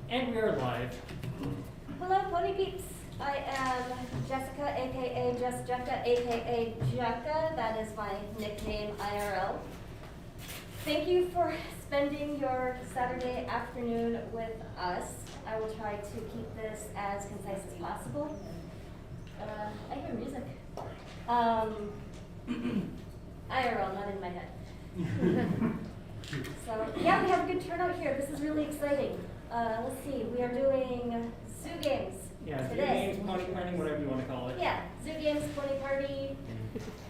And we are live. Hello, Pony Peeps. I am Jessica, aka Just Jecka, aka Jecka. That is my nickname IRL. Thank you for spending your Saturday afternoon with us. I will try to keep this as concise as possible. I hear music. IRL, not in my head. So, yeah, we have a good turnout here. This is really exciting. Let's see, we are doing zoo games Yeah, zoo today. games, potty planning, whatever you want to call it. Yeah, zoo games, pony party,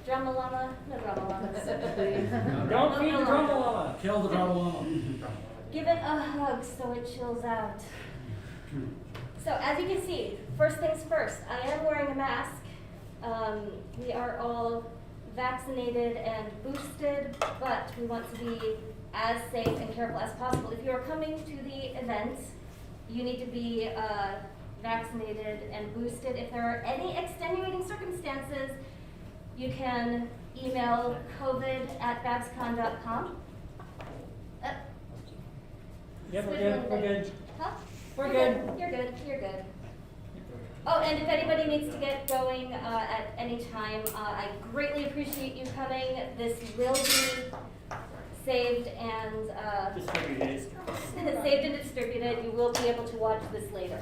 drama llama, no drama llamas. Don't feed the drama. Kill the drama. Give it a hug so it chills out. So as you can see, first things first, I am wearing a mask. We are all vaccinated and boosted, but we want to be as safe and careful as possible. If you are coming to the event, you need to be vaccinated and boosted. If there are any extenuating circumstances, you can email covid@babscon.com. Yep, we're good. We're good. Huh? We're You're good. You're good. You're good. Oh, and if anybody needs to get going at any time, I greatly appreciate you coming. This will be saved and Distributed. saved and distributed. You will be able to watch this later,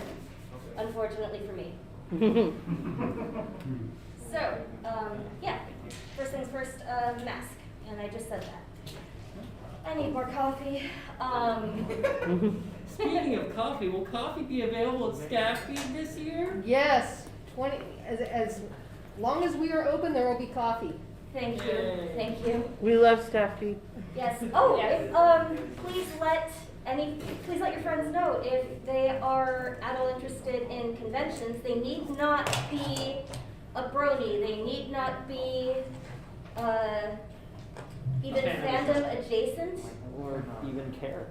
unfortunately for me. So, yeah, first things first, mask, and I just said that. I need more coffee. Speaking of coffee, will coffee be available at staff feed this year? Yes, as long as we are open, there will be coffee. Thank you, Yay. thank you. We love staff feed. Yes. Oh, please let your friends know if they are at all interested in conventions. They need not be a brony. They need not be even fandom adjacent. Or even care.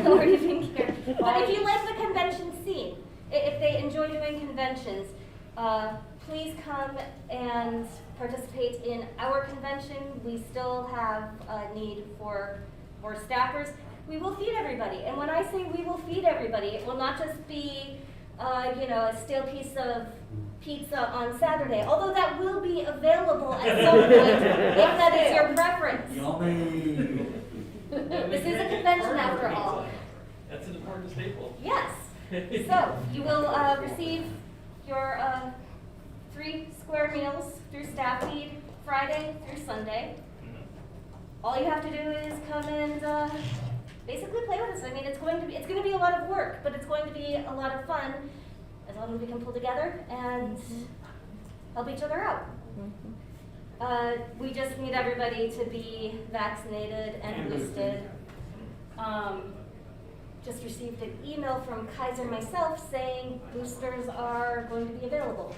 Or even care. But if you like the convention scene, if they enjoy doing conventions, please come and participate in our convention. We still have a need for more staffers. We will feed everybody. And when I say we will feed everybody, it will not just be, a stale piece of pizza on Saturday, although that will be available at some point if that is your preference. Yummy. This is a convention after all. That's an important staple. Yes. So you will receive your 3 square meals through staff feed Friday through Sunday. All you have to do is come and basically play with us. I mean, it's going to be a lot of work, but it's going to be a lot of fun as long as we can pull together and help each other out. We just need everybody to be vaccinated and boosted. Just received an email from Kaiser myself saying boosters are going to be available.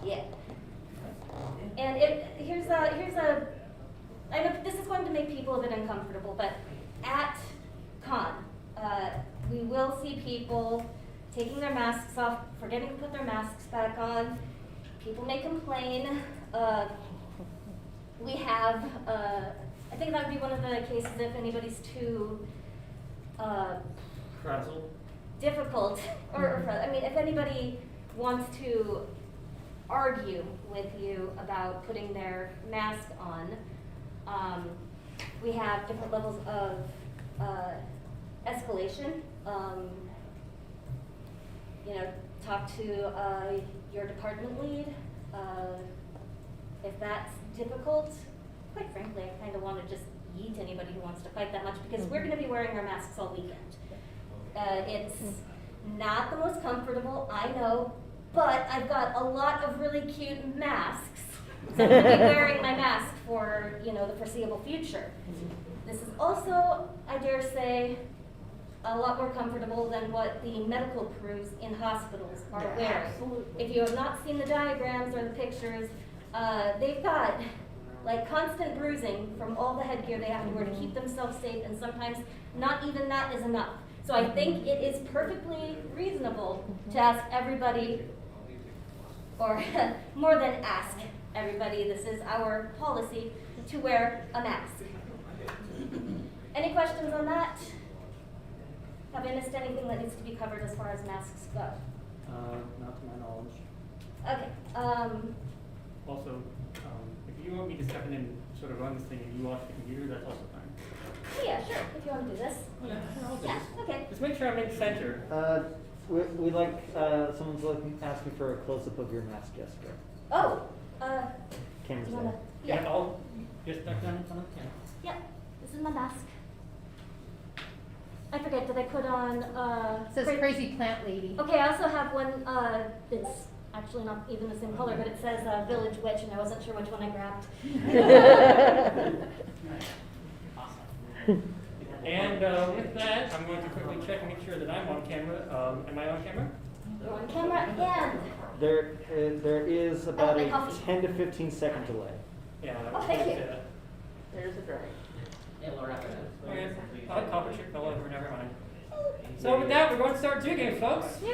Yeah. And I know this is going to make people a bit uncomfortable, but at con, we will see people taking their masks off, forgetting to put their masks back on. People may complain. We have, I think that would be one of the cases if anybody's too Frazzled. difficult, if anybody wants to argue with you about putting their mask on, we have different levels of escalation. Talk to your department lead. If that's difficult, quite frankly, I kind of want to just yeet anybody who wants to fight that much because we're going to be wearing our masks all weekend. It's not the most comfortable, I know, but I've got a lot of really cute masks. So I'm going to be wearing my mask for, the foreseeable future. This is also, I dare say, a lot more comfortable than what the medical crews in hospitals are wearing. If you have not seen the diagrams or the pictures, they've got constant bruising from all the headgear they have to wear to keep themselves safe, and sometimes not even that is enough. So I think it is perfectly reasonable to ask everybody, or more than ask everybody, this is our policy, to wear a mask. Any questions on that? Have I missed anything that needs to be covered as far as masks go? Not to my knowledge. Okay, Also, if you want me to step in and sort of run this thing and you watch the computer, that's also fine. yeah, sure, if you want to do this. Yeah, I'll do Yeah, this. okay. Just make sure I'm in center. We like, someone's asking for a close-up of your mask, Jessica. Oh, Camera's you wanna, there. yeah, I'll just duck down in front of the camera. yeah, this is my mask. I forget, did I put on, It says crazy plant lady. Okay, I also have one, it's actually not even the same color, but it says, Village Witch, and I wasn't sure which one I grabbed. And with that, I'm going to quickly check and make sure that I'm on camera. Am I on camera? You're on camera, and, There is about my a coffee. 10 to 15 second delay. Yeah. Oh, thank you. There's a drink. Okay, copper chip fell over, never mind. So with that, we're going to start Zoo Games, folks. Yay!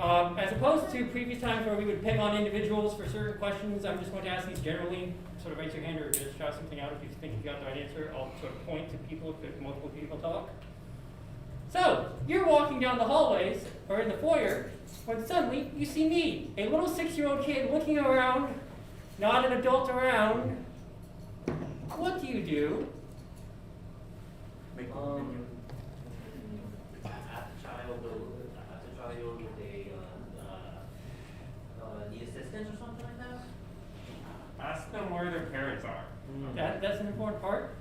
As opposed to previous times where we would pick on individuals for certain questions, I'm just going to ask these generally. Sort of raise your hand or just shout something out if you think you got the right answer. I'll sort of point to people if there's multiple people talk. So, you're walking down the hallways, or in the foyer, when suddenly you see me, a little 6-year-old kid looking around, not an adult around. What do you do? Need assistance or something like that? Ask them where their parents are. That's an important part.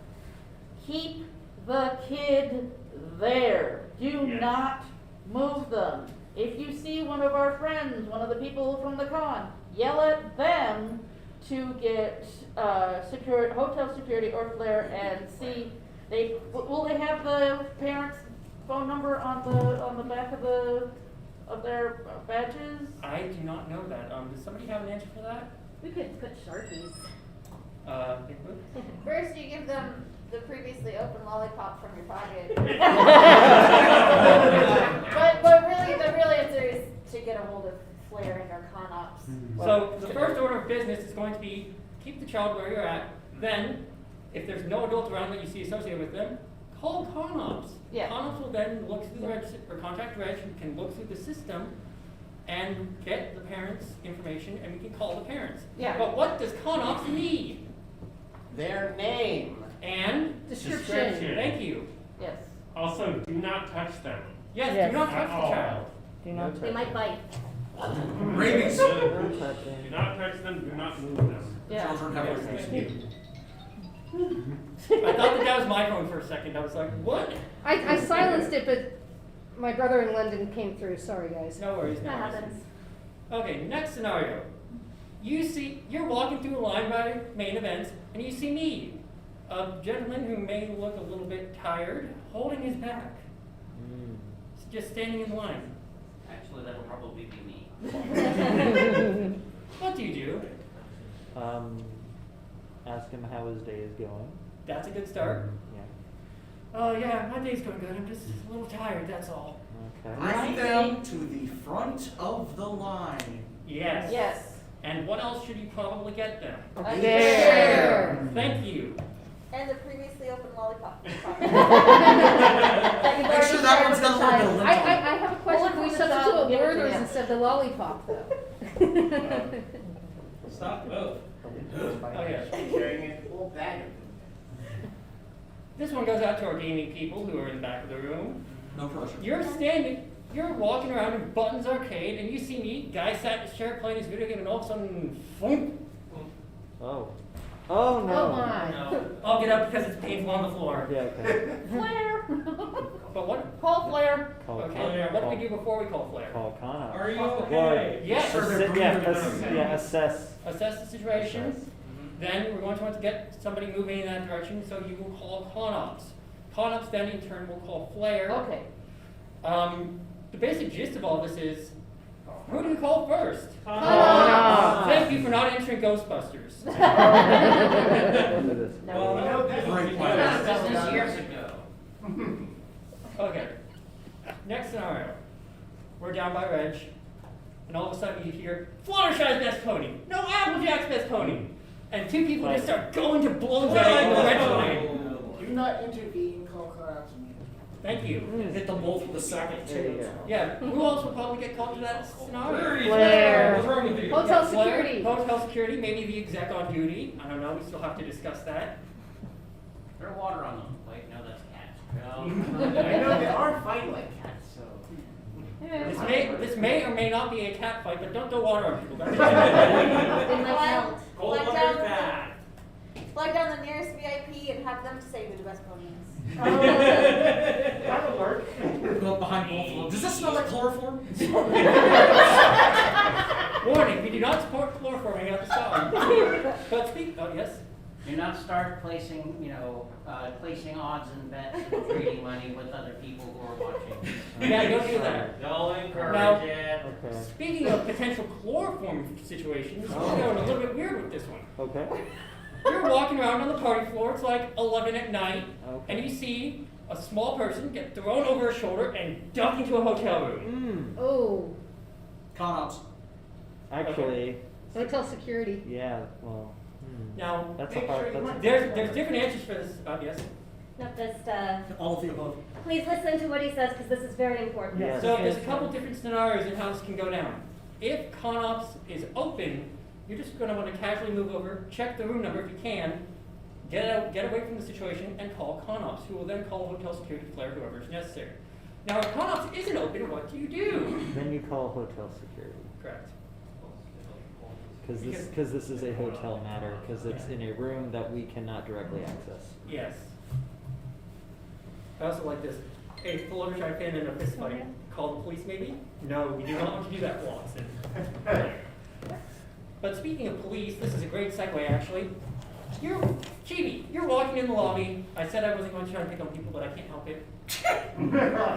Keep the kid there. Do Yes. not move them. If you see one of our friends, one of the people from the con, yell at them to get hotel security or flare and see. Will they have the parents' phone number on the back of their badges? I do not know that. Does somebody have an answer for that? we could put Sharpies. Bigfoot? First, you give them the previously open lollipop from your pocket. but really, the real answer is to get a hold of Flair and our con ops. So the first order of business is going to be keep the child where you're at. Then, if there's no adult around that you see associated with them, call con ops. Yeah. Con ops will then look through the register, or contact reg, and can look through the system and get the parents' information, and we can call the parents. Yeah. But what does con ops need? Their name. And Description. thank you. Yes. Also, do not touch them. Yes, Yes. do not touch At the all. child. Do not They might bite. Rabies. No Do touching. not touch them, do not move them. Yeah. Children have Yes, rabies. thank you. I thought that was my phone for a second. I was like, what? I silenced it, but my brother in London came through. Sorry, guys. No worries. No That worries. happens. Okay, next scenario. You're walking through a line by main events, and you see me, a gentleman who may look a little bit tired, holding his back, just standing in line. Actually, that'll probably be me. What do you do? Ask him how his day is going. That's a good start. Yeah. Oh yeah, my day's going good. I'm just a little tired. That's all. Okay. Bring them to the front of the line. Yes. Yes. And what else should you probably get them? Share. Thank you. And the previously open lollipop. Make sure that one's got a little bit of I lint on it. have a question. Can we Well, substitute give it to Werther's him. instead of the lollipop, though? Stop both. Oh yeah. Sharing a full bag of them. This one goes out to our gaming people who are in the back of the room. No pressure. You're walking around in Buttons Arcade, and you see me, guy sat in his chair playing his video game, and all of a sudden, thump, Oh. Oh no. Oh my. No. I'll get up because it's painful on the floor. Yeah, okay. Flare. But what? Call Flare. Call Okay, what do we do before we call Flare? Call Connor. Are you Well, okay? Yes. Sure, they're yeah, breathing. assess. Assess the situation. Assess. Then we're going to want to get somebody moving in that direction, so you will call con ops. Con ops then in turn will call Flare. Okay. The basic gist of all this is, who do we call first? Con-ops. Thank you for not answering Ghostbusters. Well, I know this Great is plan. This was years ago. Okay. Next scenario. We're down by Reg, and all of a sudden you hear, Fluttershy's best pony! No, Applejack's best pony! And two people just start going to blows at it in the Reg line. Do not intervene, call Thank you. Hit them both with a second There you too. go. Yeah, who else will probably get called to that scenario? Flair. What's wrong with you? Hotel Flair, security. Hotel security, maybe the exec on duty. I don't know, we still have to discuss that. Throw water on them. Wait, no, that's cats. I know they are fighting like cats, so. This may or may not be a cat fight, but don't throw water on people. That's They might melt. Cold Flag water down is the- bad. Flag down the nearest VIP and have them say who the best pony is. That'll work. Go up behind both of them. Does this smell like chloroform? Warning, we do not support chloroforming at the song. But speak, oh yes? Do not start placing, placing odds and bets and trading money with other people who are watching. Yeah, don't do that. Don't encourage Now- it. Okay. Speaking of potential chloroform situations, we're going a little bit weird with this one. Okay. You're walking around on the party floor, it's like 11 at night, Okay. and you see a small person get thrown over a shoulder and duck into a hotel room. Oh, Con ops. Actually, hotel security. yeah, well, Now, that's a hard, that's a. there's different answers for this, yes? No, just, All of the above. please listen to what he says, because this is very important. Yes. So there's a couple different scenarios in how this can go down. If ConOps is open, you're just gonna wanna casually move over, check the room number if you can, get away from the situation, and call ConOps, who will then call hotel security, flare, whoever is necessary. Now, if ConOps isn't open, what do you do? Then you call hotel security. Correct. Because this is a hotel matter, because it's in a room that we cannot directly access. Yes. I also like this. Hey, floater trying to fan in a fist fight. Call the police maybe? No, we do not want to do that, Watson. But speaking of police, this is a great segue actually. You're walking in the lobby. I said I wasn't going to try to pick on people, but I can't help it.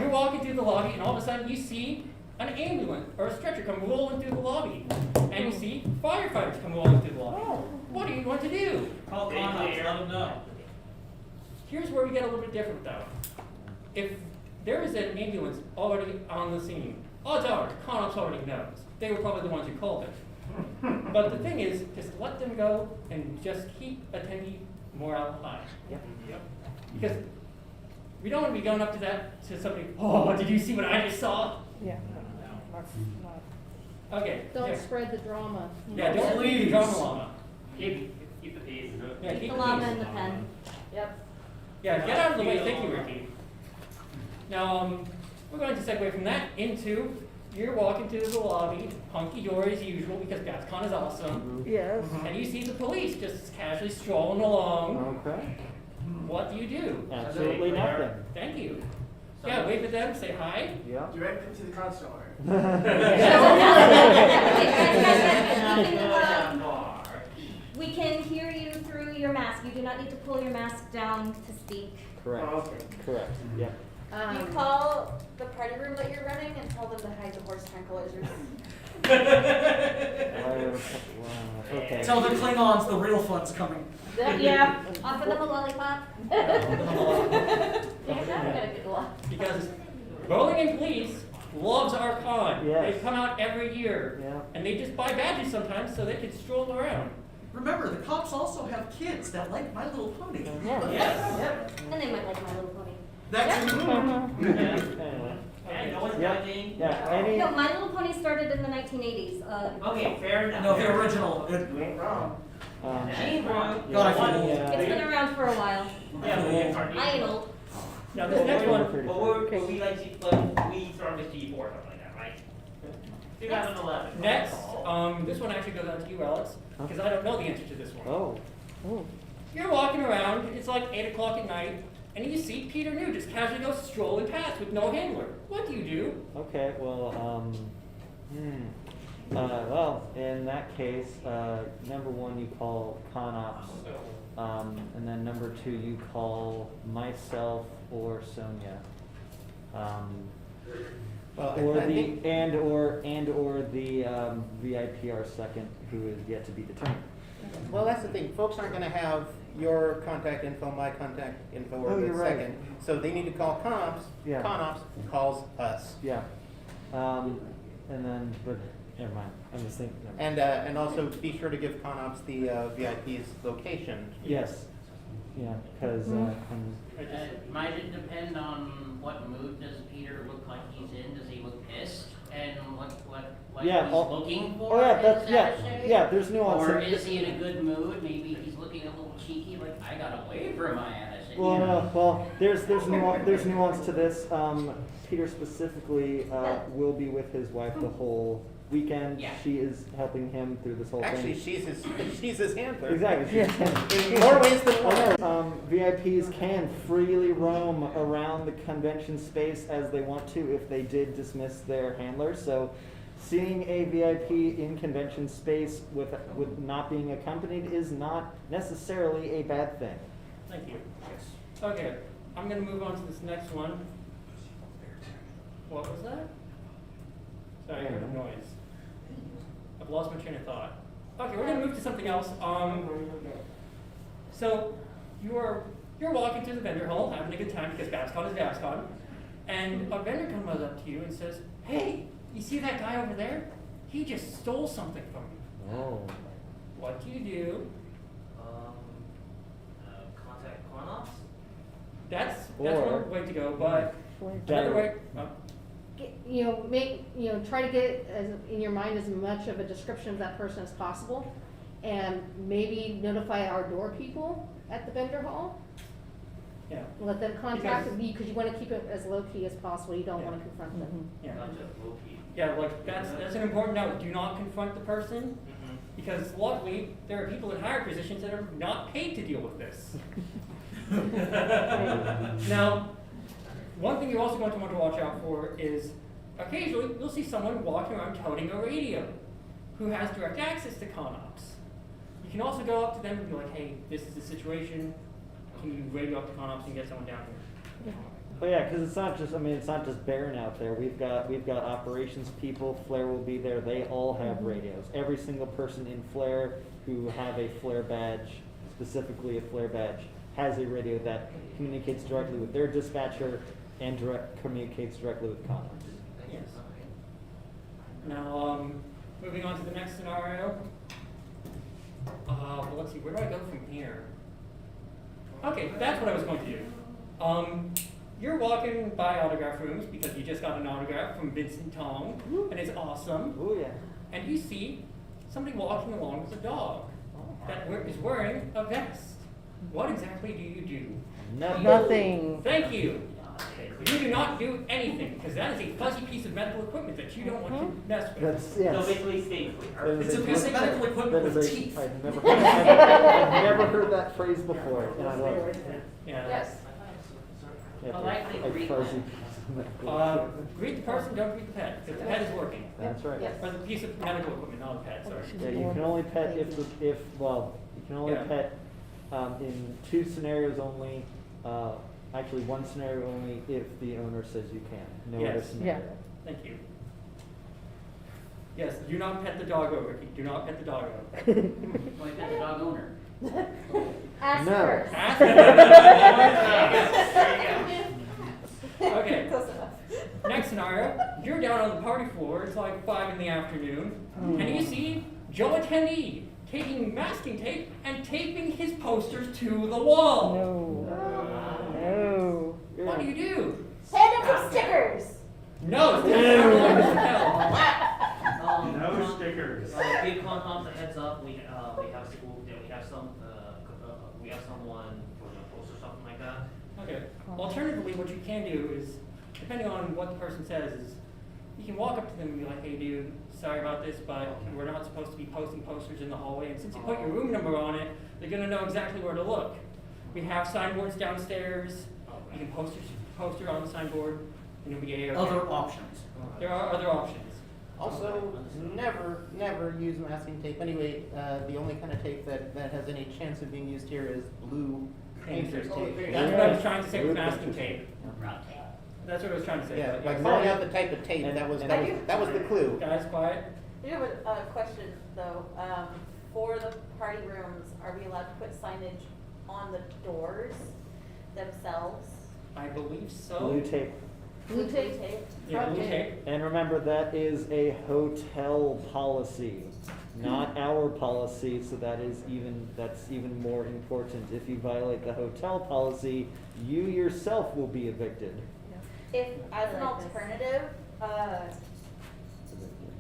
You're walking through the lobby and all of a sudden you see an ambulance or a stretcher come rolling through the lobby. And you see firefighters come rolling through the lobby. What do you want to do? Call ConOps, let them know. Here's where we get a little bit different though. If there is an ambulance already on the scene, odds are ConOps already knows. They were probably the ones who called it. But the thing is, just let them go and just keep attendee morale high. Yep. Because we don't want to be going up to somebody, oh, did you see what I just saw? Yeah. Okay. Don't yeah. spread the drama. Yeah, don't leave the drama llama. Keep the peace. Yeah, Keep keep the the llama peace. in the pen. Yep. Yeah, get out of the way. Thank you, Ricky. Now, we're going to segue from that into you're walking through the lobby, hunky dory as usual because BABSCon is awesome, Yes. and you see the police just casually strolling along. Okay. What do you do? Absolutely nothing. Thank you. Yeah, wave at them, say hi. Yeah. Direct to the consular. We can hear you through your mask. You do not need to pull your mask down to speak. Correct. Okay. Correct. Yep. You call the party room that you're running and tell them to hide the horse tranquilizers. Wow. Okay. Tell the Klingons the real fun's coming. Yeah. Offer them a lollipop. Damn, now we gotta get lost. Because Burlington Police loves our con. Yes. They come out every year. Yeah. And they just buy badges sometimes so they can stroll around. Remember, the cops also have kids that like My Little Pony. Yes. And they might like My Little Pony. That's Anyway. And no one's Yeah. judging. Yeah. Any. No, My Little Pony started in the 1980s. Okay, fair enough. No, the original. You ain't wrong. Ain't wrong. God, I feel One- old. It's been around for a while. Yeah, we get our I ain't old. Now this next one, But we like we started with G4 or something like that, right? 2011. next, this one actually goes out to you, Alex, because I don't know the answer to this one. Oh. Oh. You're walking around, it's like 8 o'clock at night, and you see Peter New just casually go strolling past with no handler. What do you do? Okay. Well. Well, in that case, number one, you call ConOps, and then number two, you call myself or Sonia, Well, or I think- the or the VIPR second, who is yet to be determined. Well, that's the thing. Folks aren't going to have your contact info, my contact info, or Oh, the you're right. second. So they need to call ConOps. Yeah. ConOps calls us. Yeah. And then, but never mind. I'm just thinking. And also be sure to give ConOps the VIP's location. Yes. Yeah, because Might it depend on what mood does Peter look like he's in? Does he look pissed? And what Yeah, he's looking for? Oh yeah, in that's, yeah, Saturday? yeah, there's nuance. Or in- is he in a good mood? Maybe he's looking a little cheeky, like, I got away from my ass. Well, you know? no, well, there's nuance to this. Peter specifically will be with his wife the whole weekend. Yeah. She is helping him through this whole Actually, thing. she's his handler. Exactly. In more ways than one. VIPs can freely roam around the convention space as they want to if they did dismiss their handler. So, seeing a VIP in convention space with not being accompanied is not necessarily a bad thing. Thank you. Okay, I'm gonna move on to this next one. What was that? Sorry, I heard a noise. I've lost my train of thought. Okay, we're gonna move to something else. So you're walking through the vendor hall, having a good time because BABSCon is BABSCon, and a vendor comes up to you and says, "Hey, you see that guy over there? He just stole something from you." Oh. What do you do? Contact Cornops? That's Or- one way to go, but another way. Oh. Try to get in your mind as much of a description of that person as possible, and maybe notify our door people at the vendor hall. Yeah. Let them contact Because- me, because you want to keep it as low key as possible. You don't want to confront them. Yeah. Not just low key. Yeah, like that's an important note. Do not confront the person, Mm-hmm. because luckily there are people in higher positions that are not paid to deal with this. Now, one thing you're also going to want to watch out for is occasionally you'll see someone walking around toting a radio who has direct access to ConOps. You can also go up to them and be like, "Hey, this is the situation. Can you radio up to ConOps and get someone down here?" But yeah, because it's not just Baron out there. We've got operations people. Flair will be there. They all have radios. Every single person in Flair who have a Flair badge, specifically a Flair badge, has a radio that communicates directly with their dispatcher and communicates directly with ConOps. Yes. Now, moving on to the next scenario. Well, let's see, where do I go from here? Okay, that's what I was going to do. You're walking by autograph rooms because you just got an autograph from Vincent Tong, and it's awesome. Oh yeah. And you see somebody walking along with a dog that is wearing a vest. What exactly do you do? Nothing. Thank you. You do not do anything, because that is a fuzzy piece of medical equipment that you don't want to mess with. That's So yes. basically stay clear. It's a piece of medical equipment That with is a- teeth. I've never heard that phrase before, and I love it. Yeah. Yes. Yeah, Politely a greet fuzzy them. piece of medical Greet the person, don't greet the pet, because the pet is working. That's right. Yes. Or the piece of medical equipment, not a pet, sorry. Yeah, you can only pet you can only Yeah. pet in two scenarios only. Actually, one scenario only if the owner says you can. No other Yes. scenario. Thank you. Yes, do not pet the doggo, Ricky, do not pet the doggo. Like the dog owner. Ask No. first. Ask There you go. Okay, Close enough. next scenario, you're down on the party floor, it's like 5 in the afternoon, and you see Joe attendee taking masking tape and taping his posters to the wall. No. What do you do? Hand him some stickers. No, it's hell. No stickers. Give Contops a heads up. We have someone for the post or something like that. Okay. Alternatively, what you can do is, depending on what the person says, is you can walk up to them and be like, "Hey, dude, sorry about this, but we're not supposed to be posting posters in the hallway. And since you put your room number on it, they're gonna know exactly where to look. We have signboards downstairs. You can poster on the signboard, and you'll be okay. Other options. There are other options. Also, never use masking tape. Anyway, the only kind of tape that has any chance of being used here is blue painter's tape. That's what I was trying to say with masking tape. That's what I was trying to say. Yeah, but like yeah. throwing out the type of tape, And- that was and- the clue. Guys, quiet. I do have a question though. For the party rooms, are we allowed to put signage on the doors themselves? I believe so. Blue tape. Blue tape? Yeah, blue Okay. tape. And remember, that is a hotel policy, not our policy, so that's even more important. If you violate the hotel policy, you yourself will be evicted. If, as an I like this. alternative,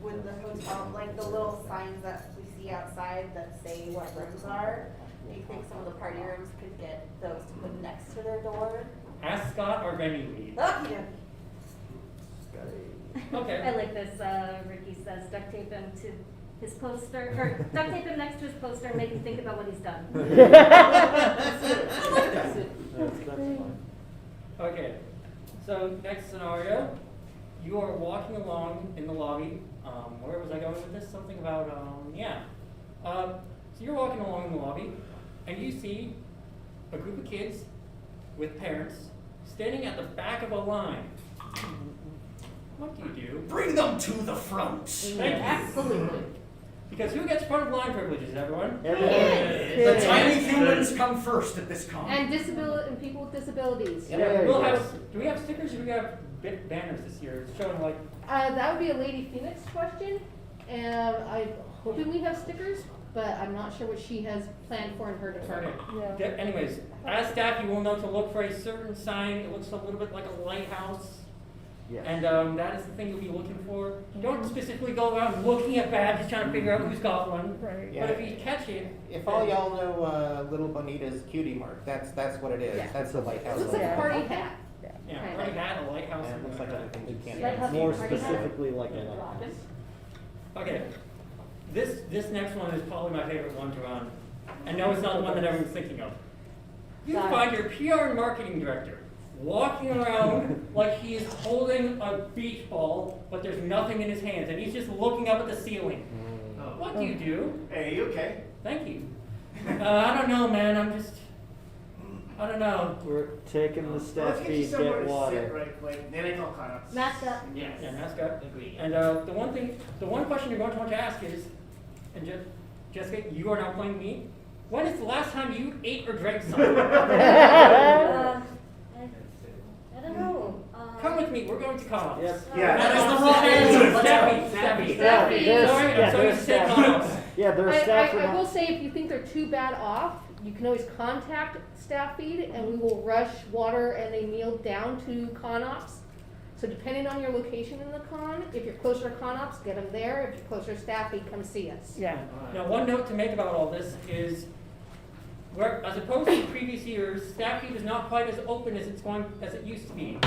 with the hotel, like the little signs that we see outside that say what rooms are, do you think some of the party rooms could get those to put next to their door? Ask Scott or venue lead. Oh, yeah. Okay. I like this, Ricky says duct tape him to his poster, or duct tape him next to his poster and make him think about what he's done. That's fine. Okay, so next scenario, you are walking along in the lobby. Where was I going with this? Something about, so you're walking along in the lobby, and you see a group of kids with parents standing at the back of a line. What do you do? Bring them to the front. Thank you. Absolutely. Because who gets front of line privileges, everyone? The tiny humans come first at this con. And and people with disabilities. Yeah. There you We'll go. have, do we have stickers or do we have banners this year showing like, That would be a Lady Phoenix question, and I'm hoping we have stickers, but I'm not sure what she has planned for in her department. Anyways, as staff, you will know to look for a certain sign. It looks a little bit like a lighthouse. Yes. And that is the thing you'll be looking for. Don't specifically go around looking at badges trying to figure out who's got one. Yeah. But if you catch it, If all y'all know Little Bonita's cutie mark, that's what it is. Yeah. That's the lighthouse. It looks like a party hat. yeah, already had a lighthouse. And it looks like other things you can't. Lighthouse. see. More Party hat? specifically like a lighthouse. Okay, this next one is probably my favorite one to run. And no, it's not the one that everyone's thinking of. You find your PR and marketing director walking around like he is holding a beach ball, but there's nothing in his hands, and he's just looking up at the ceiling. Oh. What do you do? Hey, you okay? Thank you. I don't know, man. I don't know. We're taking the staff Let's get you feed, somewhere get to sit water. right quick, then it's all caught up. Masked up. Yes. Yeah, mascot. Agreed. And the one question you're going to want to ask is, and Jessica, you are now playing me. When is the last time you ate or drank something? I don't know. Come with me. We're going to Conops. Yep. Yeah, that is the wrong answer. Let's go. Staffy. Yeah, there's- Sorry, yeah, I'm sorry to there's say staff. Conops. Yeah, there are staff. I will say, if you think they're too bad off, you can always contact Staff Feed, and we will rush water and a meal down to Conops. So depending on your location in the con, if you're closer to Conops, get them there. If you're closer to Staff Feed, come see us. Yeah. Now, one note to make about all this is, as opposed to previous years, Staff Feed is not quite as open as it used to be.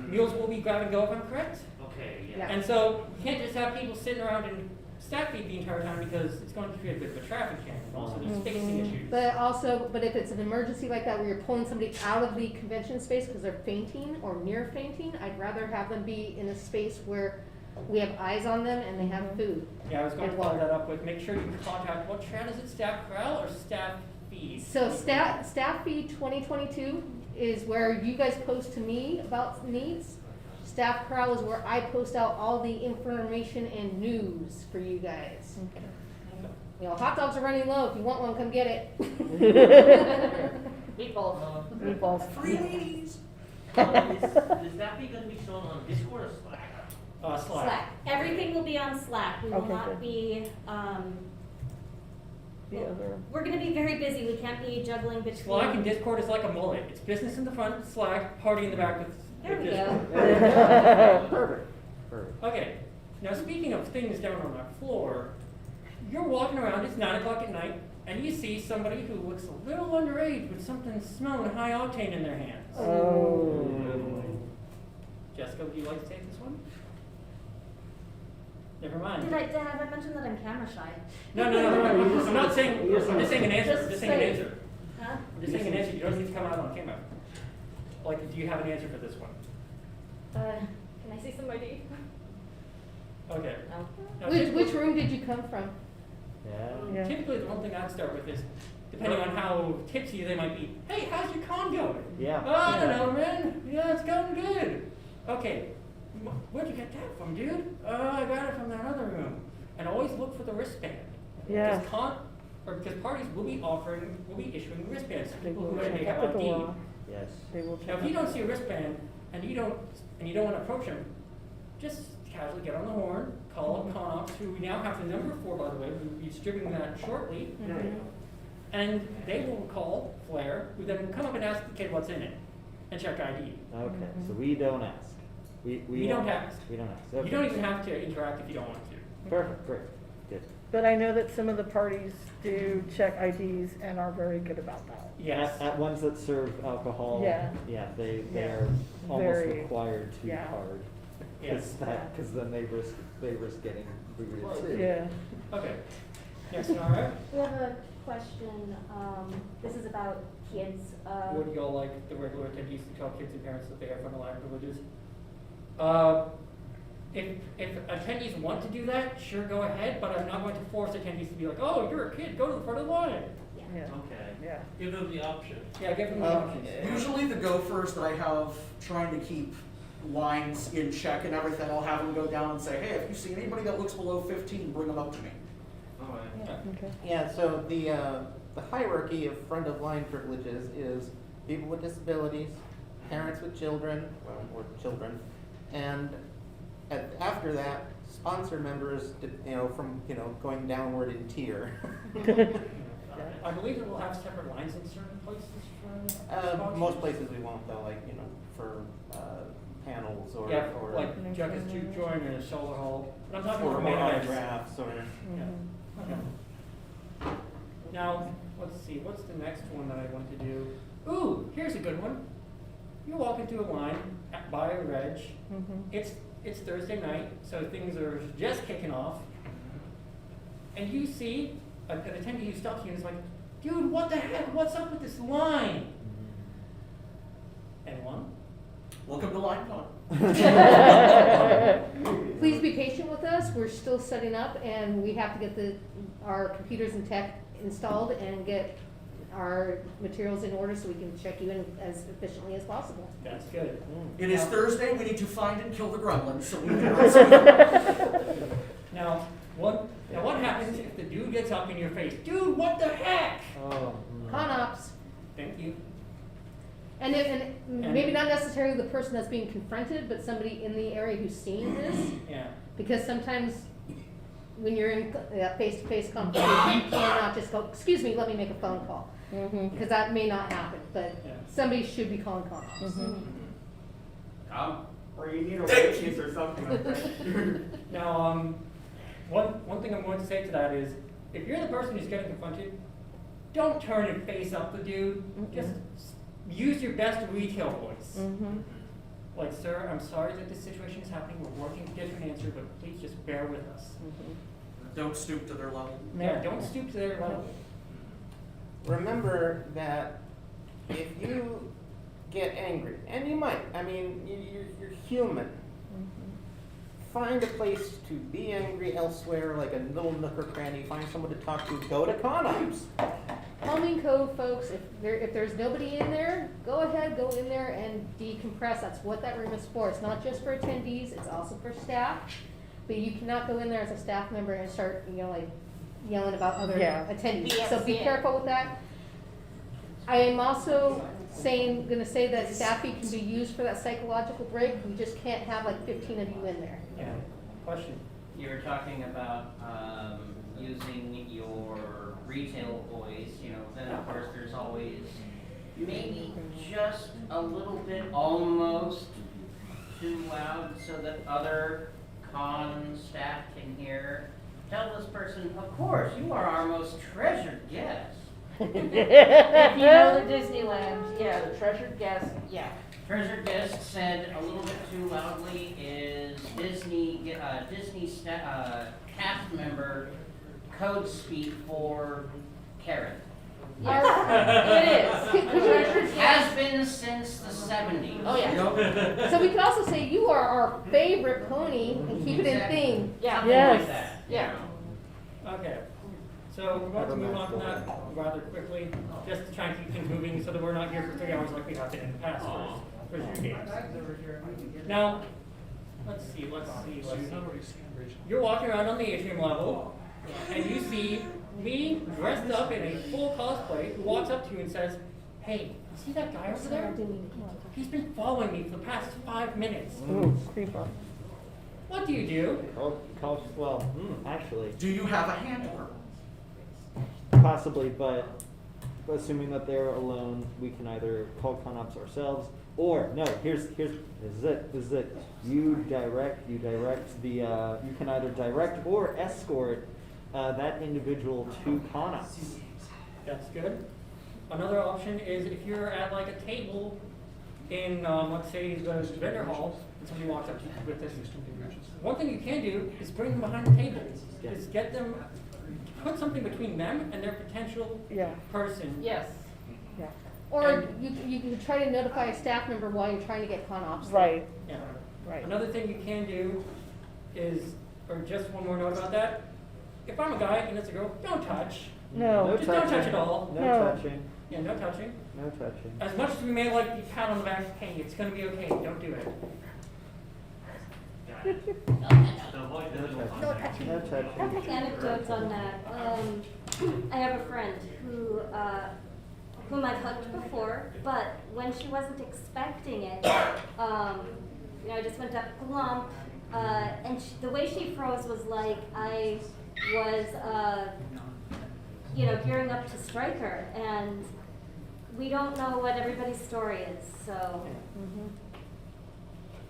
Meals will be grab and go, if I'm correct. Okay, Yeah. yeah. And so you can't just have people sitting around and Staff Feed the entire time because it's going to create a bit of a traffic jam. And also there's spacing issues. But if it's an emergency like that where you're pulling somebody out of the convention space because they're fainting or near fainting, I'd rather have them be in a space where we have eyes on them and they have food. Yeah, I was going to And follow water. that up with, make sure you contact, what chat is it, Staff Corral or Staff Feed? So Staff Feed 2022 is where you guys post to me about needs. Staff Corral is where I post out all the information and news for you guys. You know, hot dogs are running low. If you want one, come get it. Meatballs. Meatballs. Free ladies. Is that be gonna be shown on Discord or Slack? Slack. Everything will be on Slack. We will Okay, not good. be, The other. we're gonna be very busy. We can't be juggling between. Slack and Discord is like a mullet. It's business in the front, Slack, party in the back with There we Discord. go. Perfect. Perfect. Okay, now speaking of things down on that floor, you're walking around, it's 9 o'clock at night, and you see somebody who looks a little underage with something smelling high octane in their hands. Oh. Jessica, would you like to take this one? Never mind. Have I mentioned that I'm camera shy? No. I'm not saying, I'm just saying an answer. I'm just saying an say- answer. Huh? I'm just saying an answer. You don't need to come out on camera. Like, do you have an answer for this one? Can I see some ID? Okay. No. Now, Which room did you come from? Yeah. Typically, the one thing I'd start with is, depending on how tipsy they might be, hey, how's your con going? Yeah. Oh, I don't know, man. Yeah, it's going good. Okay. Where'd you get that from, dude? I got it from that other room. And always look for the wristband. Yeah. Because parties will be issuing wristbands to people who check may have out the ID. door. Yes. They will Now, if you don't see a wristband and you don't want to approach them, just casually get on the horn, call up Conops, who we now have the number for, by the way. We'll be distributing that shortly. And they will call Flair, who then will come up and ask the kid what's in it and check ID. Okay, so we don't ask. You don't have, We don't have. you Okay. don't even have to interact if you don't want to. Perfect, great, good. But I know that some of the parties do check IDs and are very good about that. Yes. At ones that serve alcohol, Yeah. they Yeah. are almost Very- required to yeah. card. Yes. Because then they risk getting booted too. Yeah. Okay. Yes, all right. We have a question, this is about kids, Would y'all like the regular attendees to tell kids and parents that they have frontal privileges? If attendees want to do that, sure, go ahead, but I'm not going to force attendees to be like, oh, you're a kid, go to the front of the line. Yeah. Okay. Yeah. Give them the option. Yeah, give them the options. Usually the gophers that I have trying to keep lines in check and everything, I'll have them go down and say, hey, if you see anybody that looks below 15, bring them up to me. All right. Yeah. Okay. Yeah, so the hierarchy of front of line privileges is people with disabilities, parents with children, well, or children, and after that, sponsor members, from, going downward in tier. I believe it will have separate lines in certain places for Most sponsors. places we won't though, like, for panels or. Yeah, or like Judges Juke Joint and Solar Hall, but I'm talking or about main events. drafts or. Mhm. Okay. Now, let's see, what's the next one that I want to do? Ooh, here's a good one. You walk into a line by a reg. Mhm. It's Thursday night, so things are just kicking off. And you see an attendee who stops you and is like, dude, what the heck? What's up with this line? Anyone? Welcome to LineCon. Please be patient with us, we're still setting up and we have to get our computers and tech installed and get our materials in order so we can check you in as efficiently as possible. That's good. It is Thursday, we need to find and kill the gremlins, so we can. Now, what happens if the dude gets up in your face? Dude, what the heck? Oh. Con ops. Thank you. And maybe not necessarily the person that's being confronted, but somebody in the area who's seeing this. Yeah. Because sometimes when you're in face-to-face conversation, you cannot just go, excuse me, let me make a phone call. Mhm. Because that may not happen, but Yeah. somebody should be calling con ops. Mhm. Come. Or you need a witness or something like that. Now, one thing I'm going to say to that is, if you're the person who's getting confronted, don't turn and face up the dude. Just use your best retail voice. Mhm. Like, sir, I'm sorry that this situation is happening. We're working to get you an answer, but please just bear with us. Don't stoop to their level. Yeah, don't stoop to their level. Remember that if you get angry, and you might, I mean, you're human. Find a place to be angry elsewhere, like a little nook or cranny, find someone to talk to, go to con ops. Plumbing code, folks, if there's nobody in there, go ahead, go in there and decompress. That's what that room is for. It's not just for attendees, it's also for staff. But you cannot go in there as a staff member and start, yelling about other Yeah. attendees. So be BSC. careful with that. I am also gonna say that staffing can be used for that psychological break. We just can't have like 15 of you in there. Yeah. Question. You were talking about using your retail voice, then of course there's always maybe just a little bit almost too loud so that other con staff can hear. Tell this person, of course, you are our most treasured guest. If you know the Disneyland, Yeah, the treasured guest, yeah. Treasured guest said a little bit too loudly is Disney cast member code speak for Karen. It is. Treasured Has been since the 70s. Oh, yeah. So we could also say you are our favorite pony and keep it in theme. Yeah. Something Yes. like that. Yeah. Okay. So we're going to move on from that rather quickly, just to try and keep things moving so that we're not here for 3 hours like we have been in the past for your games. Now, let's see. You're walking around on the atrium level, and you see me dressed up in a full cosplay who walks up to you and says, hey, you see that guy over there? He's been following me for the past 5 minutes. Ooh, creeper. What do you do? Actually, Do you have a handler? possibly, but assuming that they're alone, we can either call con ops ourselves, Or, no, here's this is it. You direct the, you can either direct or escort that individual to con-ops. That's good. Another option is if you're at like a table in, let's say, the vendor hall, and somebody walks up to you with this. One thing you can do is bring them behind the table. Yeah. Is get them, put something between them and their potential Yeah, person. Yes. yeah, Or you can try to notify a staff member while you're trying to get con ops. right, Yeah. right. Another thing you can do is, or just one more note about that, if I'm a guy and it's a girl, don't touch. No. Just don't touch at all. No No. touching. Yeah, no touching. No touching. As much as we may like the pat on the back, hey, it's gonna be okay, don't do it. Got it. So avoid visual contact. No I have touching. anecdotes on that. I have a friend who, whom I've hugged before, but when she wasn't expecting it, I just went up glump, and the way she froze was like I was, gearing up to strike her, and we don't know what everybody's story is, so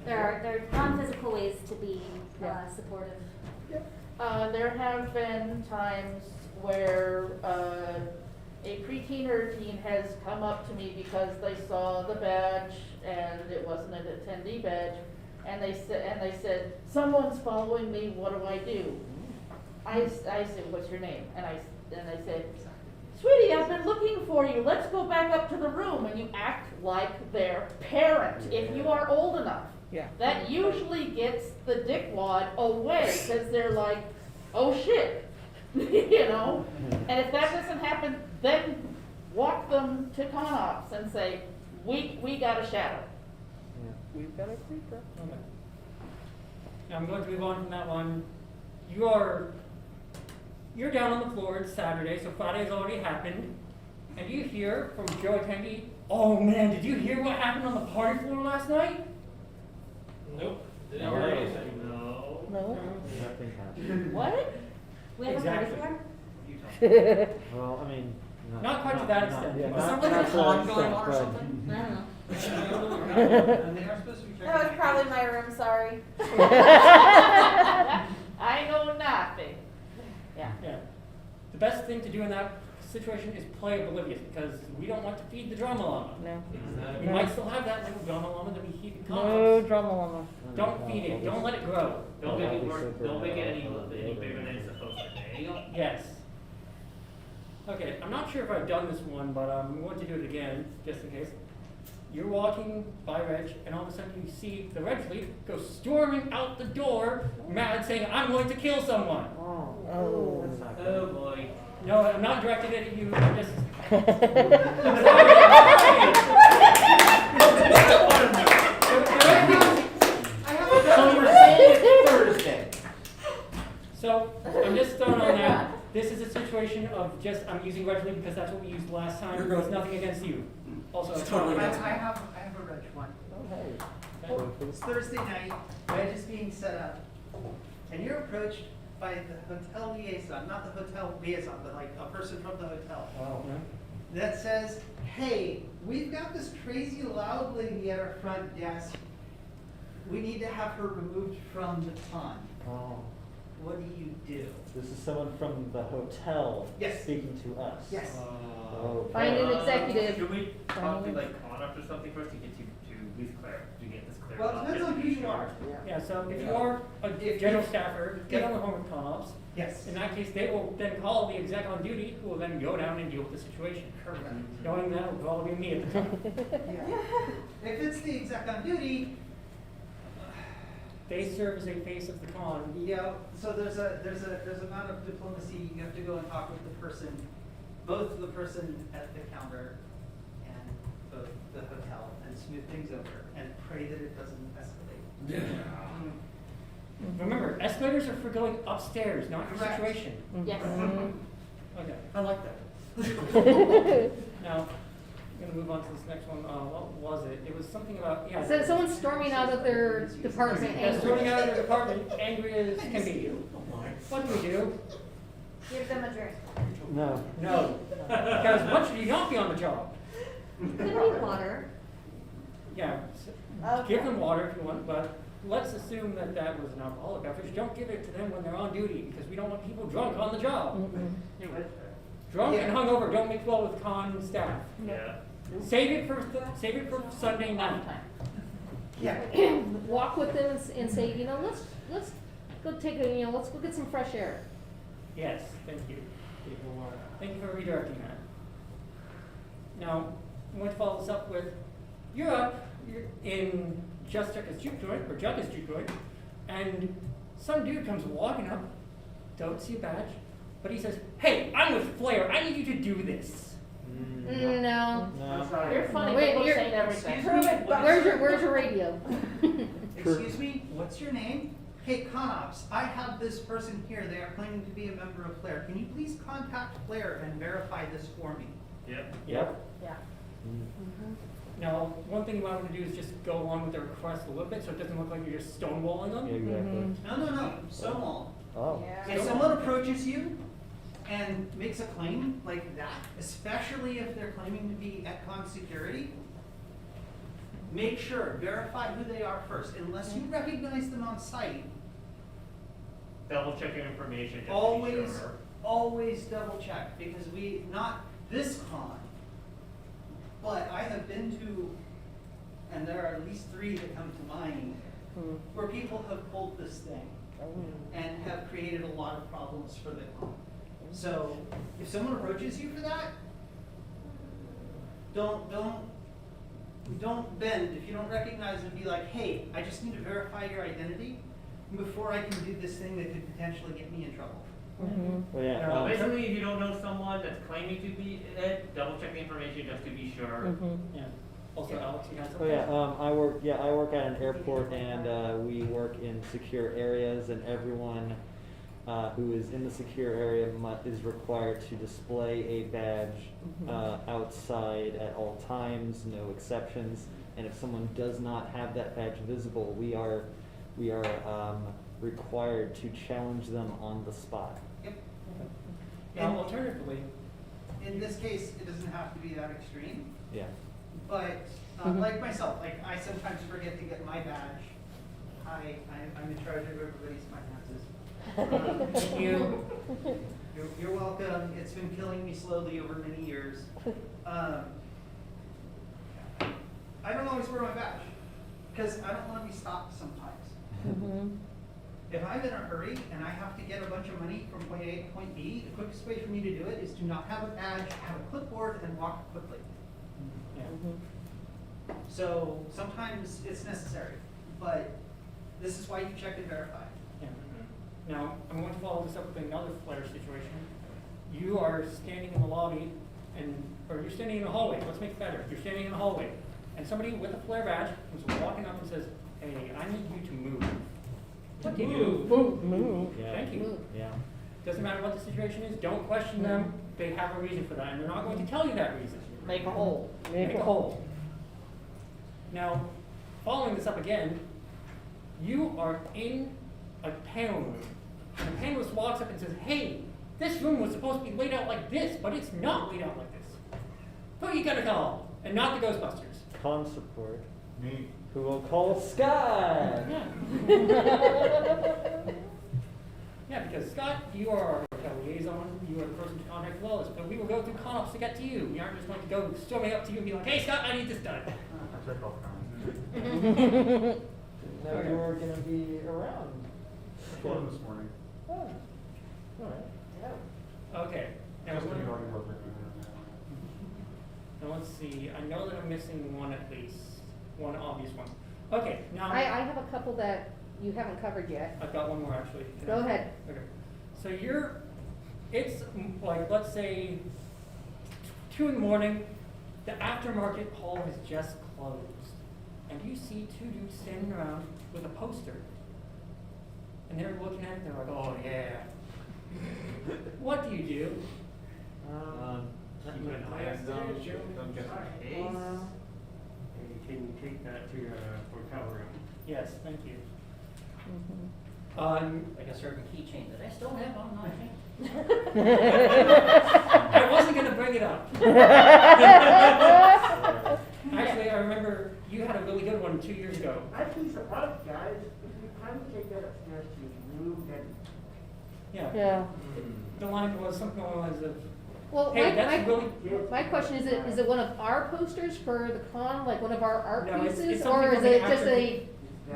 there are non-physical ways to be supportive. There have been times where a preteen or a teen has come up to me because they saw the badge and it wasn't an attendee badge, and they said, someone's following me, what do I do? I said, what's your name? And I said, sweetie, I've been looking for you, let's go back up to the room, and you act like their parent, if you are old enough. Yeah. That usually gets the dickwad away, because they're like, oh shit, And if that doesn't happen, then walk them to con-ops and say, we got a shadow. We've got a creeper. Okay. Now I'm going to move on from that one. You're down on the floor, it's Saturday, so Friday's already happened. And you hear from Joe Attendee, oh man, did you hear what happened on the party floor last night? Nope. Didn't No. hear anything. No. No? Nothing happened. What? We have a party Exactly. floor? Well, I mean. Not quite to that extent. Yeah, Was not, something not to con that going extent, on or but- something? I don't know. And they are supposed to be checking. That was probably my room, sorry. I know nothing. Yeah. Yeah. The best thing to do in that situation is play oblivious, because we don't want to feed the drama llama. No. We Exactly. might still have that little drama llama that we keep in No con-ops. drama llama. Don't feed it, don't let it grow. Don't make it I'll be work, super don't make it any proud. bigger than it's supposed to be. There you go. Yes. Okay, I'm not sure if I've done this one, but I'm going to do it again, just in case. You're walking by Reg, and all of a sudden you see the Reg fleet go storming out the door, mad, saying, I'm going to kill someone. Oh. That's not Oh good. boy. No, I'm not directed at you, I'm just... So you were saying it's Thursday. So, I'm just throwing on that. This is a situation of just, I'm using Reg fleet because that's what we used last time. You're good. There's nothing against you. Also, It's it's totally not- against I have a reg one. It's Thursday night, reg is being set up, and you're approached by the hotel liaison, not the hotel liaison, but like a person from the hotel, Oh, no. that says, hey, we've got this crazy loud lady at our front desk. We need to have her removed from the con. Oh, What do you do? this is someone from the hotel Yes. speaking to us. Yes. Oh, Find an executive. Should we talk to Finally. like con-ops or something first to get you to at least to get this cleared Well, it up? depends just on to who be you sure. are. Yeah, so if you are a general staffer, get on the home with con-ops. Yes. In that case, they will then call the exec on duty, who will then go down and deal with the situation. Correct. Knowing that will probably be me at the time. Yeah. If it's the exec on duty, They serve as a face of the con. yeah, so there's an amount of diplomacy, you have to go and talk with the person, both the person at the counter and both the hotel, and smooth things over, and pray that it doesn't escalate. Remember, escalators are for going upstairs, not your Correct. situation. Yes. Okay. I like that. Now, I'm gonna move on to this next one. What was it? It was something about, yeah. So someone's storming out of their department Yeah, angry. sorting out of the department, angry as can be. What do we do? Give them a drink. No. No. Because what should you not be on the job? Could be water. Yeah, give them water if you want, but let's assume that that was an alcoholic beverage. Don't give it to them when they're on duty, because we don't want people drunk on the job. Drunk and hungover don't mix well with con staff. Yeah. Save it for Sunday night. Yeah. Walk with them and say, you know, let's go take a, you know, let's go get some fresh air. Yes, thank you. Thank you for redirecting that. Now, I'm going to follow this up with, you're in Just Chucka's juke joint, or Chucka's juke joint, and some dude comes walking up, don't see a badge, but he says, hey, I'm with Flair, I need you to do this. No. No. You're funny, Wait, people you're- saying everything. Where's your radio? Excuse me, what's your name? Hey, ConOps, I have this person here, they are claiming to be a member of Flair. Can you please contact Flair and verify this for me? Yep. Yep. Yeah. Now, one thing you might want to do is just go along with the request a little bit, so it doesn't look like you're just stonewalling them. Exactly. No, Stonewall. Oh. If someone approaches you and makes a claim like that, especially if they're claiming to be at con security, make sure, verify who they are first. Unless you recognize them on site, Double check your information just to be always, sure. always double check, because not this con, but I have been to, and there are at least 3 that come to mind, where people have pulled this thing and have created a lot of problems for the con. So if someone approaches you for that, don't bend. If you don't recognize them, be like, hey, I just need to verify your identity before I can do this thing that could potentially get me in trouble. Well, yeah. Now, basically, if you don't know someone that's claiming to be it, double check the information just to be sure. Yeah. Also, Alex, you had Oh something? yeah, I work at an airport, and we work in secure areas, and everyone who is in the secure area is required to display a badge outside at all times, no exceptions. And if someone does not have that badge visible, we are required to challenge them on the spot. Yep. Now, alternatively, In this case, it doesn't have to be that extreme, Yeah. but like myself, like I sometimes forget to get my badge. I'm in charge of everybody's finances. You're welcome. It's been killing me slowly over many years. I don't always wear my badge because I don't want to be stopped sometimes. If I'm in a hurry and I have to get a bunch of money from point A to point B, the quickest way for me to do it is to not have a badge, have a clipboard, and walk quickly. yeah. So sometimes it's necessary, but this is why you check and verify. Yeah. Now, I'm going to follow this up with another flare situation. You are standing in the lobby, or you're standing in the hallway, let's make it better. You're standing in the hallway, and somebody with a flare badge comes walking up and says, hey, I need you to move. What do you do? Move. Yeah. Thank you. Yeah. Doesn't matter what the situation is, don't question them. They have a reason for that, and they're not going to tell you that reason. Make a hole. Make a hole. Now, following this up again, you are in a panel room. And the panelist walks up and says, hey, this room was supposed to be laid out like this, but it's not laid out like this. Who are you gonna call? And not the Ghostbusters. Con support. Me. Who will call Scott? Yeah. Yeah, because Scott, you are our hotel liaison, you are the person to contact Lois, but we will go through ConOps to get to you. We aren't just going to go storming up to you and be like, hey Scott, I need this done. I check off comments. No, you were gonna be around. I told him this morning. Oh. Alright. Okay. Now, Just what- to be talking about that. now let's see, I know that I'm missing one at least, one obvious one. Okay, now. I have a couple that you haven't covered yet. I've got one more actually. Go ahead. Okay. So it's like, let's say 2 in the morning, the aftermarket hall has just closed. And you see 2 dudes standing around with a poster. And they're looking at it, they're like, oh yeah. What do you do? You can hire them just in case. And can you take that to your hotel room? Yes, thank you. Like a certain keychain that I still have on my chain. I wasn't gonna bring it up. Actually, I remember you had a one 2 years ago. I'd be surprised, guys, if you kind of take that upstairs to your room and. Yeah. Yeah. The line was something along the lines of, Well, hey, that's really. my question is it one of our posters for the con, like one of our art No, it's pieces? something Or is from the it just after- a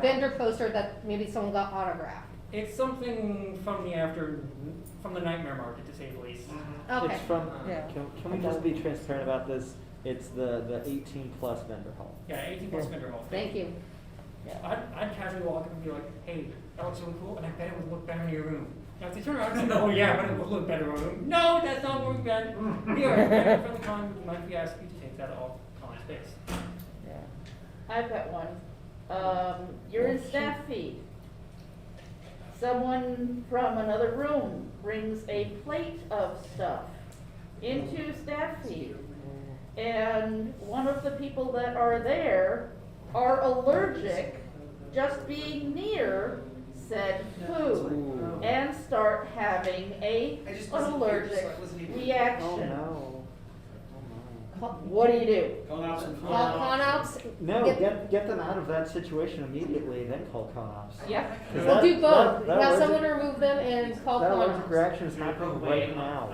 vendor poster that maybe someone got autographed? It's something from the Nightmare Market, to say the least. Okay. It's from, Yeah. can we just be transparent about this? It's the 18+ vendor hall. Yeah, 18 plus vendor hall. Thank you. I'd casually walk up and be like, hey, that looks really cool, and I bet it would look better in your room. Now, if they turn around and say, oh yeah, but it would look better in your room. No, that's not what we meant. We are a friendly con, we might be asking you to take that off con space. I've got one. You're in staff feed. Someone from another room brings a plate of stuff into staff feed. And one of the people that are there are allergic just being near said food and start having an allergic reaction. Oh no. What do you do? Call con ops. No, get them out of that situation immediately, then call con ops. Yeah. 'Cause We'll that- do both. that Have allergic- someone remove them and call That con allergic ops. reaction is happening right now.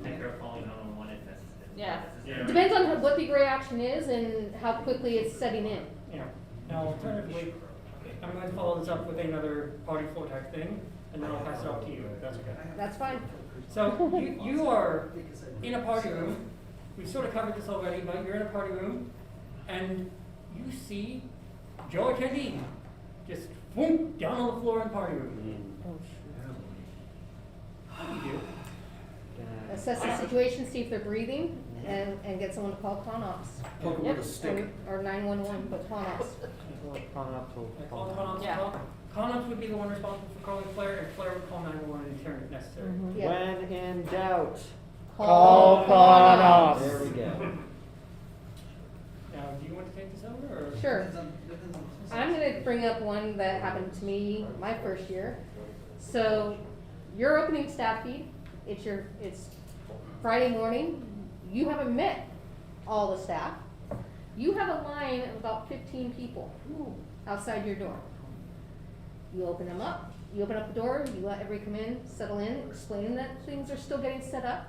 Take care of calling 911 if necessary. Yeah. It depends on what the reaction is and how quickly it's setting in. Yeah. Now, alternatively, I'm going to follow this up with another party floor type thing, and then I'll pass it off to you, if that's okay. That's fine. So, you are in a party room. We've sort of covered this already, but you're in a party room, and you see Joe attendee just boom, down on the floor in the party room. What do you do? Assess the situation, see if they're breathing, and get someone to call con ops. Poke 'em with a stick. Or 911, but con ops. Con ops will Like, call call them. con ops, Yeah. con ops would be the one responsible for calling Flair, and Flair would call 911 in turn if necessary. Yeah. When in doubt, Call con ops. there we go. Now, do you want to take this over, or? Sure. I'm gonna bring up one that happened to me my first year. So, you're opening staff feed, it's Friday morning, you haven't met all the staff. You have a line of about 15 people outside your door. You open them up, you open up the door, you let everybody come in, settle in, explain that things are still getting set up.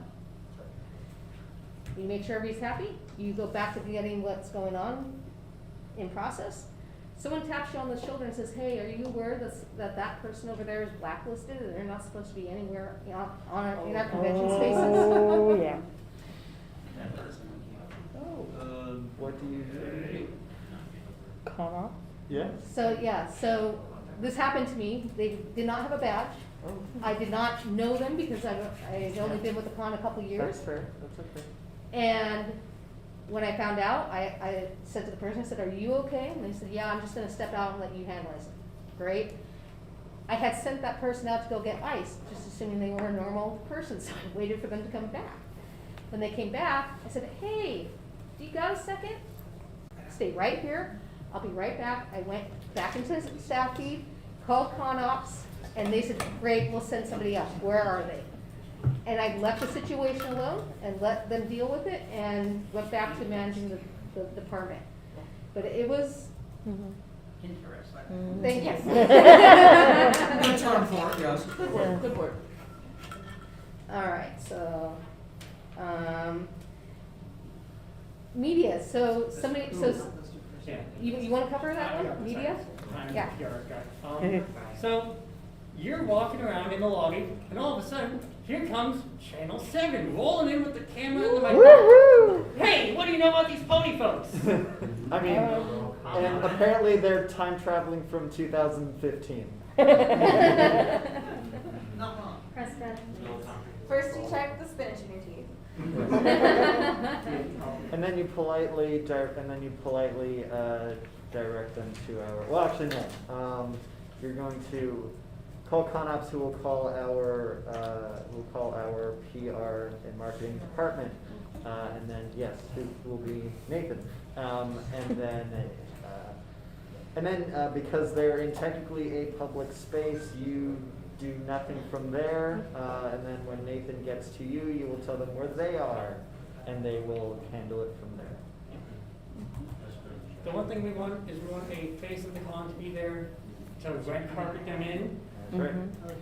You make sure everybody's happy, you go back to getting what's going on in process. Someone taps you on the shoulder and says, hey, are you aware that person over there is blacklisted and they're not supposed to be anywhere in our convention spaces? Oh, yeah. What do you do? Con op? Yeah. So this happened to me. They did not have a badge. I did not know them because I've only been with the con a couple years. That's fair, that's okay. And when I found out, I said to the person, I said, are you okay? And they said, yeah, I'm just gonna step out and let you handle it. I said, great. I had sent that person out to go get ice, just assuming they were a normal person, so I waited for them to come back. When they came back, I said, hey, do you got a second? Stay right here, I'll be right back. I went back into staff feed, called con ops, and they said, great, we'll send somebody else. Where are they? And I left the situation alone and let them deal with it and went back to managing the department. But it was, Interesting. thank you. Good term for it, yes. Good word, good word. All right, so, media, so somebody, Yeah. you wanna cover that Yeah, one, media? I'm Yeah. the PR guy. So, you're walking around in the lobby, and all of a sudden, here comes Channel 7, rolling in with the camera and the microphone. Woo-hoo! Hey, what do you know about these pony folks? I mean, and apparently they're time traveling from 2015. Prescott. First you check the spinach in your teeth. And then you politely direct them to our. Well, actually no. You're going to call ConOps, who will call our PR and marketing department, and then yes, who will be Nathan, and then because they're in technically a public space, you do nothing from there, and then when Nathan gets to you, you will tell them where they are, and they will handle it from there. The one thing we want is we want a face of the con to be there to red carpet them in. That's right.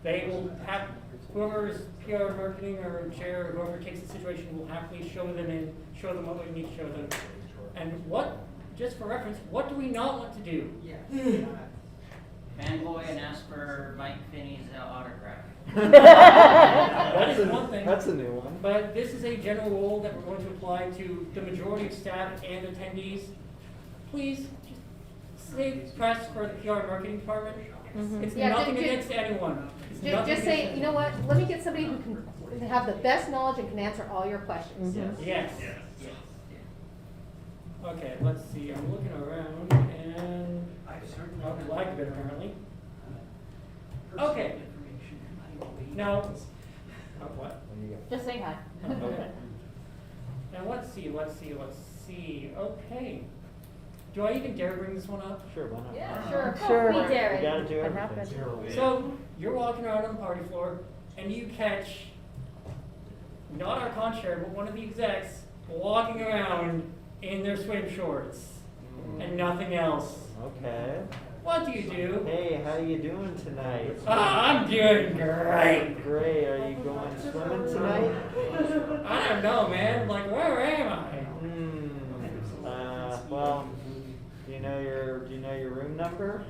They will have, whoever's PR marketing or chair or whoever takes the situation will happily show them in, show them what we need to show them. And what, just for reference, what do we not want to do? Fanboy and ask for Mike Finney's autograph. That is one thing. That's a new one. But this is a general rule that we're going to apply to the majority of staff and attendees. Please, just say press for the PR marketing department. It's Yeah, nothing ju- against anyone. It's nothing Just say, against you know what, let me get somebody who can have the best knowledge and can answer all your questions. Yes. Okay, let's see, I'm looking around and I've lagged a bit apparently. Okay. Now, what? Just say hi. Okay. Now let's see. Okay. Do I even dare bring this one up? Sure, why not? Yeah, sure. Sure. We dare We it. gotta do What everything. happened? So you're walking around on the party floor and you catch not our con chair, but one of the execs walking around in their swim shorts and nothing else. Okay. What do you do? Hey, how you doing tonight? I'm doing great. Great. Are you going swimming tonight? I don't know, man. Like, where am I? Well, do you know your room number?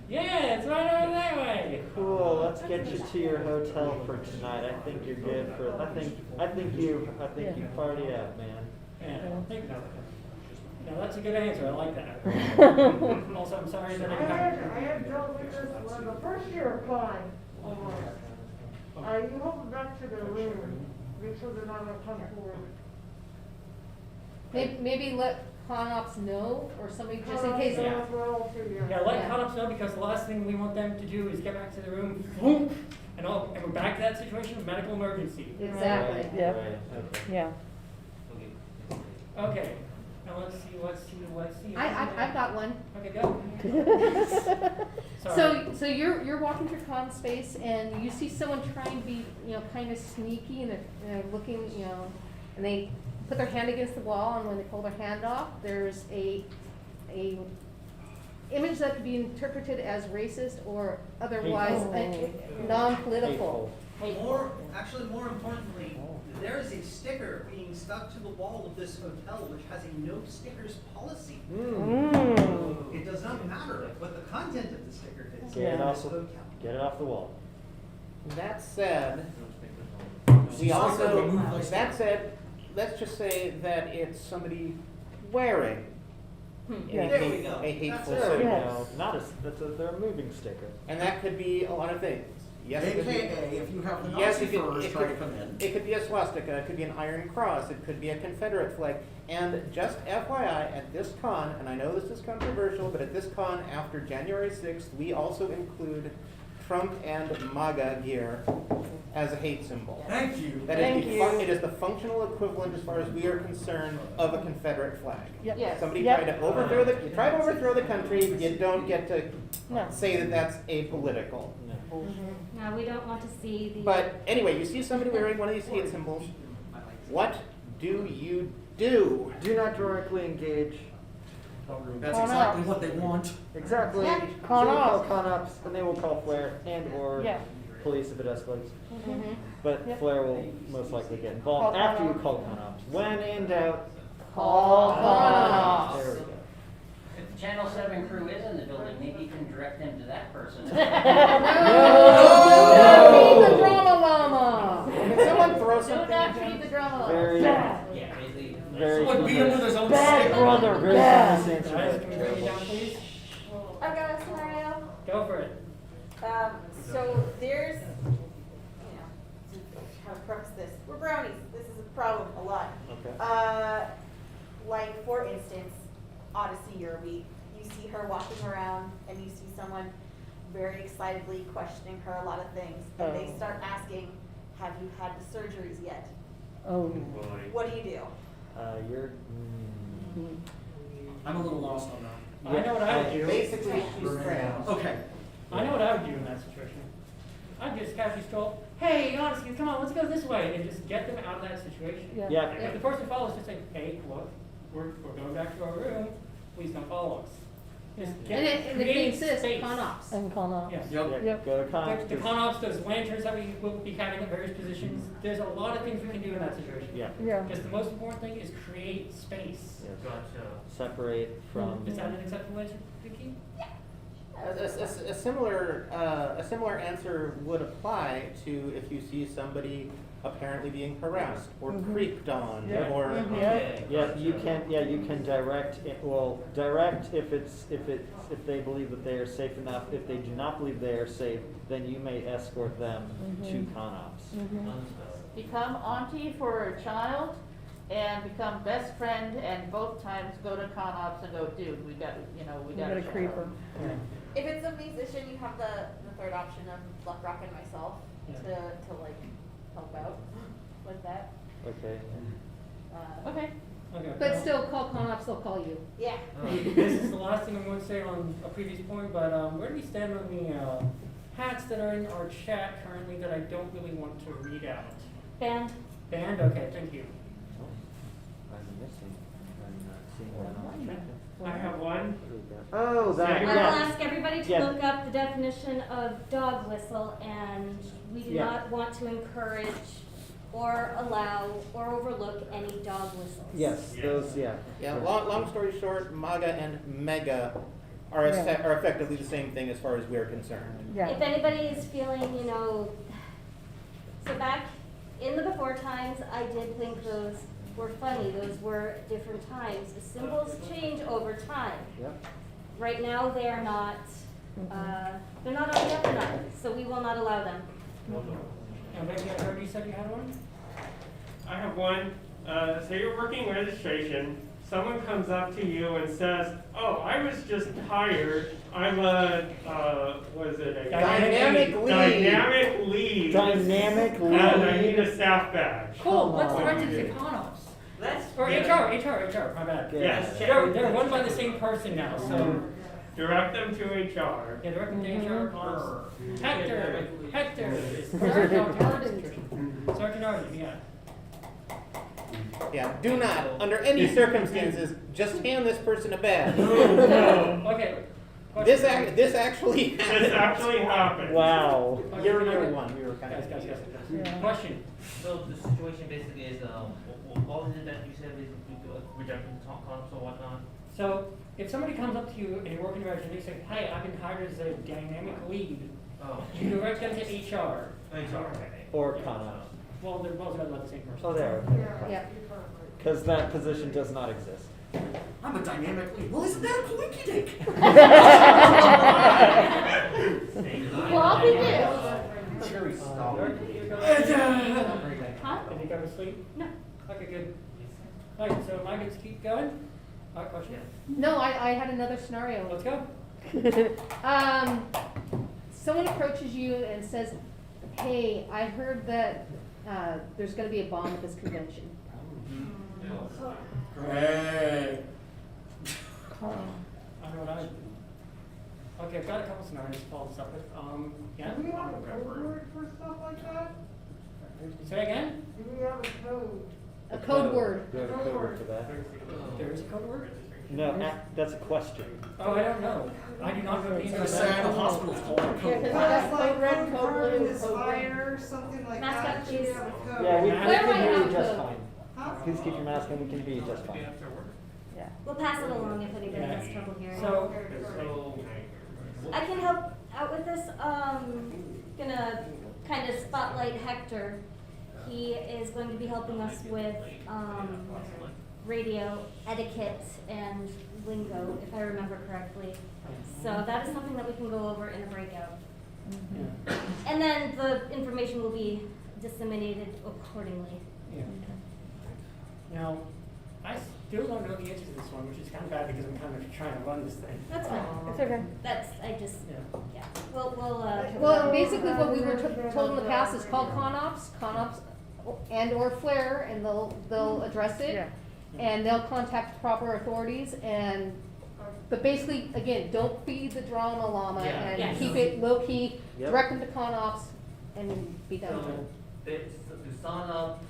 Yeah, it's right over that way. Cool. Let's get you to your hotel for tonight. I think you're good for. I think you party out, man. Yeah, now that's a good answer. I like that. Also, I'm sorry that I had dealt with this one the first year of Klein. You hold them back to their room, make sure they're not uncomfortable. Maybe let ConOps know, or somebody, just in case. Yeah, let ConOps know, because the last thing we want them to do is get back to the room, boom, and we're back to that situation of medical emergency. Exactly. Right, Yeah. right, okay. Yeah. Okay, now let's see. I've got one. Okay, go. Sorry. So you're walking through con space and you see someone trying to be, kind of sneaky and they're looking, and they put their hand against the wall, and when they pull their hand off, there's a image that could be interpreted as racist or otherwise non-political. Hateful. More importantly, there is a sticker being stuck to the wall of this hotel which has a no stickers policy. It does not matter what the content of the sticker is. Get it off the wall. That said, let's just say that it's somebody wearing There we go. a hateful That's symbol. Yes. They're a moving sticker. And that could be a lot of things. Yes, it could be- AKA, if you have the Yes, Nazi furs try to come in. It could be a swastika, it could be an iron cross, it could be a Confederate flag. And just FYI, at this con, and I know this is controversial, but at this con after January 6th, we also include Trump and MAGA gear as a hate symbol. Thank you. That Thank is you. it is the functional equivalent, as far as we are concerned, of a Confederate flag. Yep. Yes. Somebody Yep. tried to overthrow the country, you don't get to No. say that that's apolitical. Now, we don't want to see the. But anyway, you see somebody wearing one of these hate symbols, what do you do? Do not directly engage. That's Con exactly ops. what they want. Exactly. Yeah. Con They will call ops. ConOps, and they will call Flare and or Yeah. police if it escalates. Mm-hmm. But Yep. Flare will most likely get Call involved after you ConOps. call ConOps. When in doubt, Call ConOps. There we go. If the Channel 7 crew is in the building, maybe you can direct them to that person. No! Feed the drama llama! Can someone throw Do something? not feed the drama. Very, Yeah, basically. very. Someone beat him with his own Bad stick. brother, Very bad. famous Guys, answer. can we bring you down, please? I've got a scenario. Go for it. So there's, how to preface this, we're brownies, this is a problem a lot. Okay. Like for instance, Odyssey Yerby, you see her walking around and you see someone very excitedly questioning her a lot of things. And they Oh. start asking, have you had the surgeries yet? Oh. What do you do? You're. I'm a little lost on that. I know what I would do. Basically, she's trans. Okay. I know what I would do in that situation. I'd just casually stroll, hey, honestly, come on, let's go this way, and just get them out of that situation. Yeah. Yeah. If the person follows, just say, hey, look, we're going back to our room. please don't follow us. Just Yeah. get- And if they create insist, space. ConOps. And call off. Yes. Yep. Yeah, Yep. go to Conops. The ConOps, those lanterns that we will be having at various positions, there's a lot of things we can do in that situation. Yeah. Yeah. Just the most important thing is create space. Yes. Gotcha. Separate from. Is that an acceptable answer, Vicky? A similar answer would apply to if you see somebody apparently being harassed or creeped on Yeah. or. Okay. Yeah, you can direct, direct if they believe that they are safe enough. If they do not believe they are safe, then you may escort them to ConOps. Become auntie for a child and become best friend and both times go to ConOps and go, dude, we got a creeper. If it's a musician, you have the third option of Luck Rock and myself Yeah. to like help out with that. Okay. Okay. Okay. But well, still, call ConOps, they'll call you. Yeah. This is the last thing I'm going to say on a previous point, but where do we stand on the hats that are in our chat currently that I don't really want to read out? Band, Banned? Okay, thank you. I'm missing. I'm not seeing that on the chat. I have one. Oh, that, I will yes. ask everybody to Yeah. look up the definition of dog whistle, and we do Yeah. not want to encourage or allow or overlook any dog whistles. Yes, those, yeah. Yeah, long story short, MAGA and MEGA are, Yeah. are effectively the same thing as far as we're concerned. If Yeah. anybody is feeling, so back in the before times, I did think those were funny. Those were different times. The symbols change over time. Yep. Right now, they are not, they're not on the up and up, so we will not allow them. And maybe I heard you said you had one? I have one. Say you're working registration. Someone comes up to you and says, "Oh, I was just hired. I'm a what is it? A Dynamic lead. Dynamic lead. Dynamic And I lead. need a staff badge." Cool, let's on. direct it to ConOps. That's. Or HR, my bad. Yes. They're run by the same person now, so, Direct them to HR. yeah, direct them to HR, ConOps. Hector, Sergeant Arden, yeah. Yeah, do not, under any circumstances, just hand this person a badge. Okay. This question. this actually This happened. actually happened. Wow. Year Okay. one, we were kind Guys, of. guys, guys, Yeah. guys. Question. So the situation basically is, what was it that you said is rejecting ConOps or whatnot? So, if somebody comes up to you and you're working direction, and they say, "Hey, I've been hired as a dynamic lead," Oh. you direct them to HR. HR, okay. Or ConOps. Well, they're both run by the same person. Oh, there. Yeah. Because that position does not exist. I'm a dynamic lead. Well, isn't that a coinky dink? Floppy disk. Cherry stop. Huh? Did you go to sleep? No. Okay, good. Alright, so am I good to keep going? Question? No, I had another scenario. Let's go. Someone approaches you and says, "Hey, I heard that there's going to be a bomb at this convention." Great. I know what I would do. Okay, I've got a couple scenarios to follow this up with. Yeah? Do we have a code word for stuff like that? Say again? Do we have a code? A code word. Do you have a code word for that? There is a code word? No, that's a question. Oh, I don't know. I do not know the I was answer gonna to say, that. the hospital's called a Yeah, 'cause code. that's Like code red, code code burn blue, is code green. fire, something like Mascot, that. Do we please. have a code? Yeah, we Where can might hear you have just code? fine. Huh? Please keep your mask on, we can hear you just fine. Yeah. We'll pass it along if anybody has trouble hearing. So, I can help out with this. Gonna kind of spotlight Hector. He is going to be helping us with radio etiquette and lingo, if I remember correctly. So that is something that we can go over in a breakout. yeah. And then the information will be disseminated accordingly. Yeah. Now, I still don't know the answer to this one, which is kind of bad because I'm kind of trying to run this thing. That's fine. It's okay. That's, I just, Yeah. yeah. We'll Well, basically what we were told in the past is call ConOps and or Flare, and they'll address it. Yeah. And they'll contact proper authorities but basically, again, don't feed the drama llama Yeah. and Yes. keep it low key, Yep. direct them to ConOps and be done with it. So, to sum up,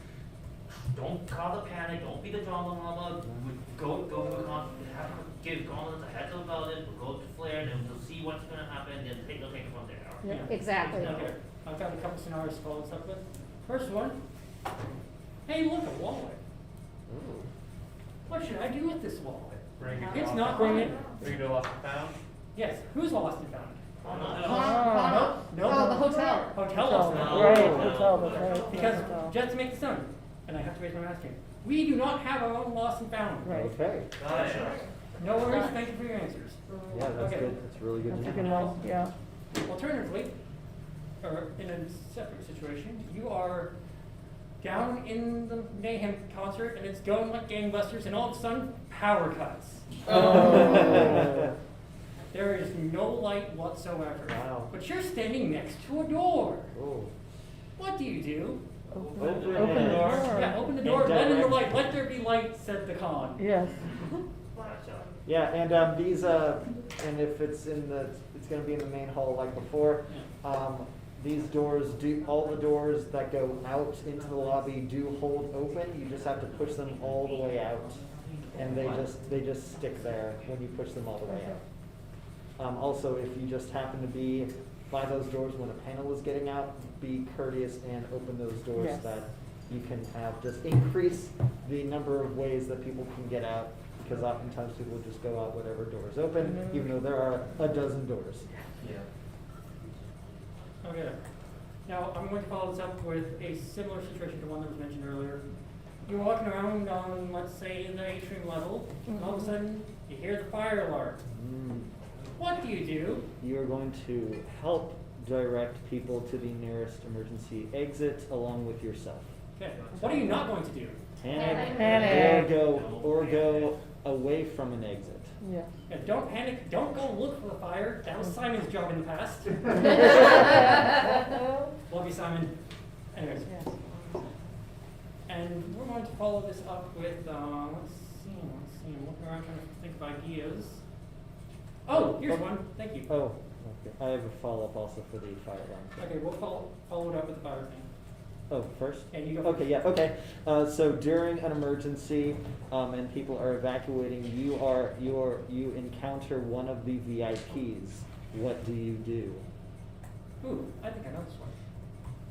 don't cause a panic, don't be the drama mama, go to give Gauntlet a heads up about it, we'll go to Flare, and then we'll see what's gonna happen, then they'll take it from there. Yeah, exactly. Okay, I've got a couple scenarios to follow this up with. First one, hey, look, a wallet. What should I do with this wallet? Bring it It's off. not bringing, Bring it off the pound. yes, who's lost and found? Oh, No, the hotel. Hotel lost and found. Right, hotel, that's right. Because Hotel. just to make this known, and I have to raise my mask here, we do not have our own lost and found. Right. Okay, Got it. No worries, thank you for your answers. yeah, that's Okay. good, that's really good That's a to good know. one, yeah. Alternatively, or in a separate situation, you are down in the Mayhem concert and it's going like gangbusters and all of a sudden, power cuts. Oh. There is no light whatsoever. Wow. But you're standing next to a door. Oh. What do you do? Open Open the it. door. Yeah, open the door, And let in the direct- light, let there be light, said the con. Yes. Yeah, and these, and if it's in the, it's gonna be in the main hall like before. These doors all the doors that go out into the lobby do hold open, you just have to push them all the way out. And they just stick there when you push them all the way out. Also, if you just happen to be by those doors when a panel is getting out, be courteous and open those doors Yes. so that you can just increase the number of ways that people can get out. Because oftentimes people just go out whatever door is open, Mhm. even though there are a dozen doors. Yeah. Okay. Now, I'm going to follow this up with a similar situation to one that was mentioned earlier. You're walking around on, let's say, the atrium level, and all of a sudden, you hear the fire alarm. Mm. What do you do? You are going to help direct people to the nearest emergency exit along with yourself. Okay. What are you not going to do? Panic. Panic. Or go away from an exit. Yeah. Yeah, don't panic. Don't go look for the fire. That was Simon's job in the past. Love you, Simon. Anyways. Yes. And we're going to follow this up with, let's see. I'm looking around trying to think of ideas. Oh, here's one. Thank you. Oh, okay. I have a follow-up also for the fire alarm. Okay, we'll follow it up with the fire thing. Oh, first? And you go Okay, yeah, okay. So during an emergency, and people are evacuating, you encounter one of the VIPs. What do you do? Ooh, I think I know this one.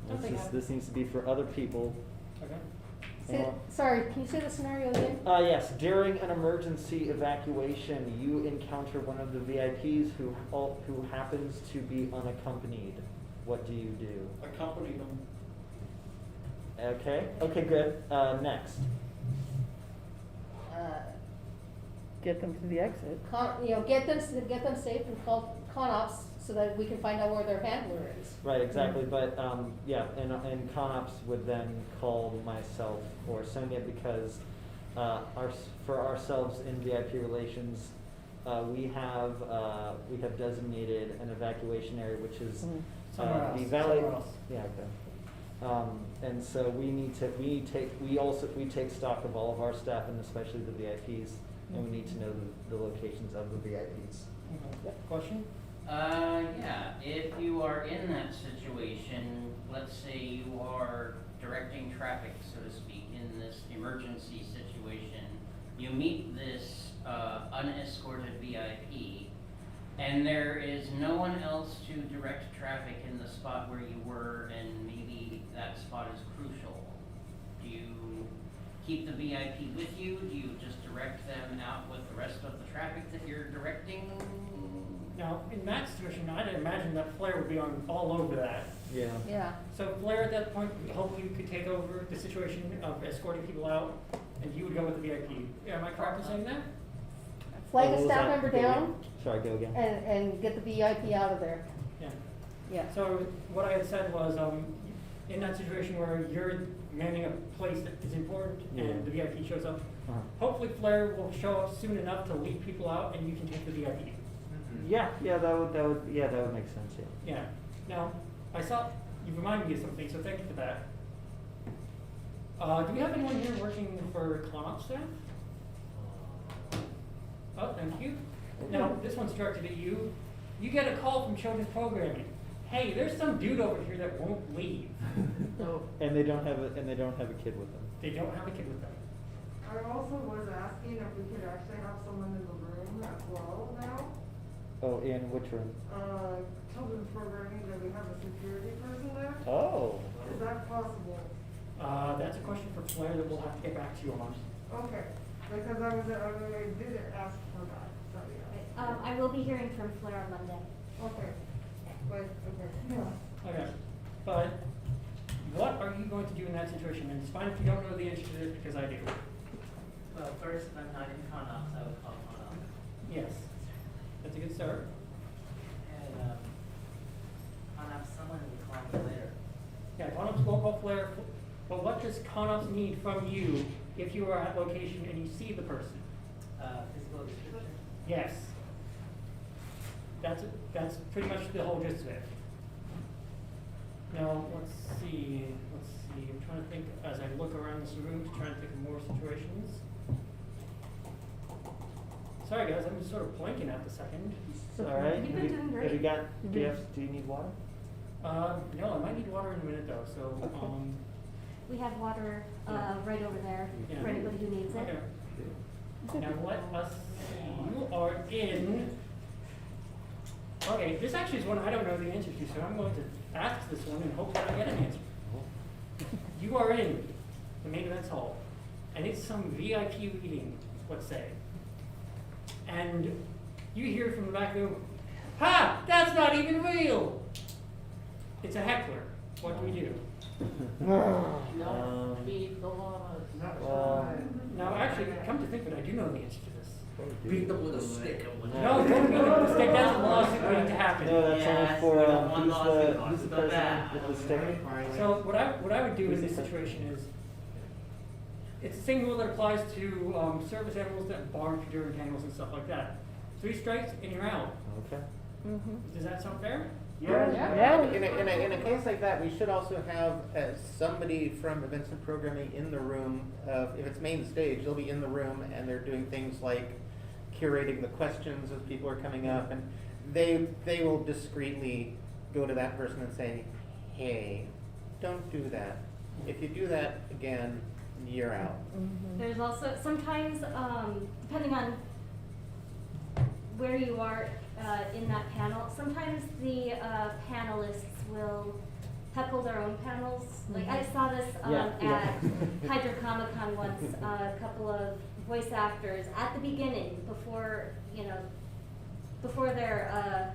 Don't think I- This needs to be for other people. Okay. Sorry, can you say the scenario again? Yes, during an emergency evacuation, you encounter one of the VIPs who happens to be unaccompanied. What do you do? Accompany them. Okay, good. Next. Get them to the exit. Get them safe and call ConOps so that we can find out where their handler is. Right, exactly, but, and ConOps would then call myself or Sonia because, for ourselves in VIP relations, we have designated an evacuation area, which is, Somewhere the else, valley. somewhere else. Yeah, okay. And so we take stock of all of our staff and especially the VIPs, and we need to know the locations of the VIPs. Okay. Question? Yeah, if you are in that situation, let's say you are directing traffic, so to speak, in this emergency situation, you meet this unescorted VIP, and there is no one else to direct traffic in the spot where you were, and maybe that spot is crucial. Do you keep the VIP with you? Do you just direct them out with the rest of the traffic that you're directing? Now, in that situation, I'd imagine that Flair would be all over that. Yeah. Yeah. So Flair at that point, hopefully could take over the situation of escorting people out, and you would go with the VIP. Am I correct in saying that? Flag Oh, a was staff that- member down Sorry, go again. and get the VIP out of there. Yeah. Yeah. So what I had said was, in that situation where you're manning a place that is important and the VIP shows up, Uh-huh. hopefully Flair will show up soon enough to lead people out, and you can take the VIP. Yeah, that would make sense, yeah. Yeah. Now, I saw you reminded me of something, so thank you for that. Do we have anyone here working for ConOps staff? Oh, thank you. Now, this one's directed at you. You get a call from Children's Programming. hey, there's some dude over here that won't leave. And they don't have a kid with them. They don't have a kid with them. I also was asking if we could actually have someone in the room as well now. Oh, in which room? Children's programming, that we have a security person there. Oh. Is that possible? That's a question for Flair that we'll have to get back to you on. Okay, because I did ask for that, so yeah. I will be hearing from Flair on Monday. Okay, but, okay, yeah. Okay, but what are you going to do in that situation? And it's fine if you don't know the answer to this because I do. Well, first, if I'm not in ConOps, I would call ConOps. Yes, that's a good start. And, ConOps, someone would call me later. Yeah, ConOps will call Flair, but what does ConOps need from you if you are at location and you see the person? Physical description. Yes. That's pretty much the whole gist of it. Now, let's see, I'm trying to think as I look around this room to try and think of more situations. Sorry guys, I'm just sort of blanking out the second. It's all right. You've been doing great. Have you got? Do you need water? No, I might need water in a minute though, so, We have water, right over there Yeah. for anybody who needs it. okay. Now let us see, you are in, okay, this actually is one I don't know the answer to, so I'm going to ask this one and hope that I get an answer. You are in the main events hall, and it's some VIP reading, let's say. And you hear from the back room, ha, that's not even real. It's a heckler. What do we do? Don't feed the llamas. Now, actually, come to think of it, I do know the answer to this. Beat them with a stick. No, don't beat them with a stick. That's a lawsuit waiting to happen. No, that's Yeah, only for one lawsuit who's the the person bat. with the stick? So what I would do in this situation is, it's the same rule that applies to service animals that bark during animals and stuff like that. 3 strikes and you're out. Okay. Does that sound fair? Yeah. In a case like that, we should also have somebody from events and programming in the room. If it's main stage, they'll be in the room and they're doing things like curating the questions as people are coming up, and they will discreetly go to that person and say, hey, don't do that. If you do that again, you're out. There's also, sometimes, depending on where you are in that panel, sometimes the panelists will heckle their own panels. Like I saw this at Hydro Comic Con once, a couple of voice actors at the beginning, before their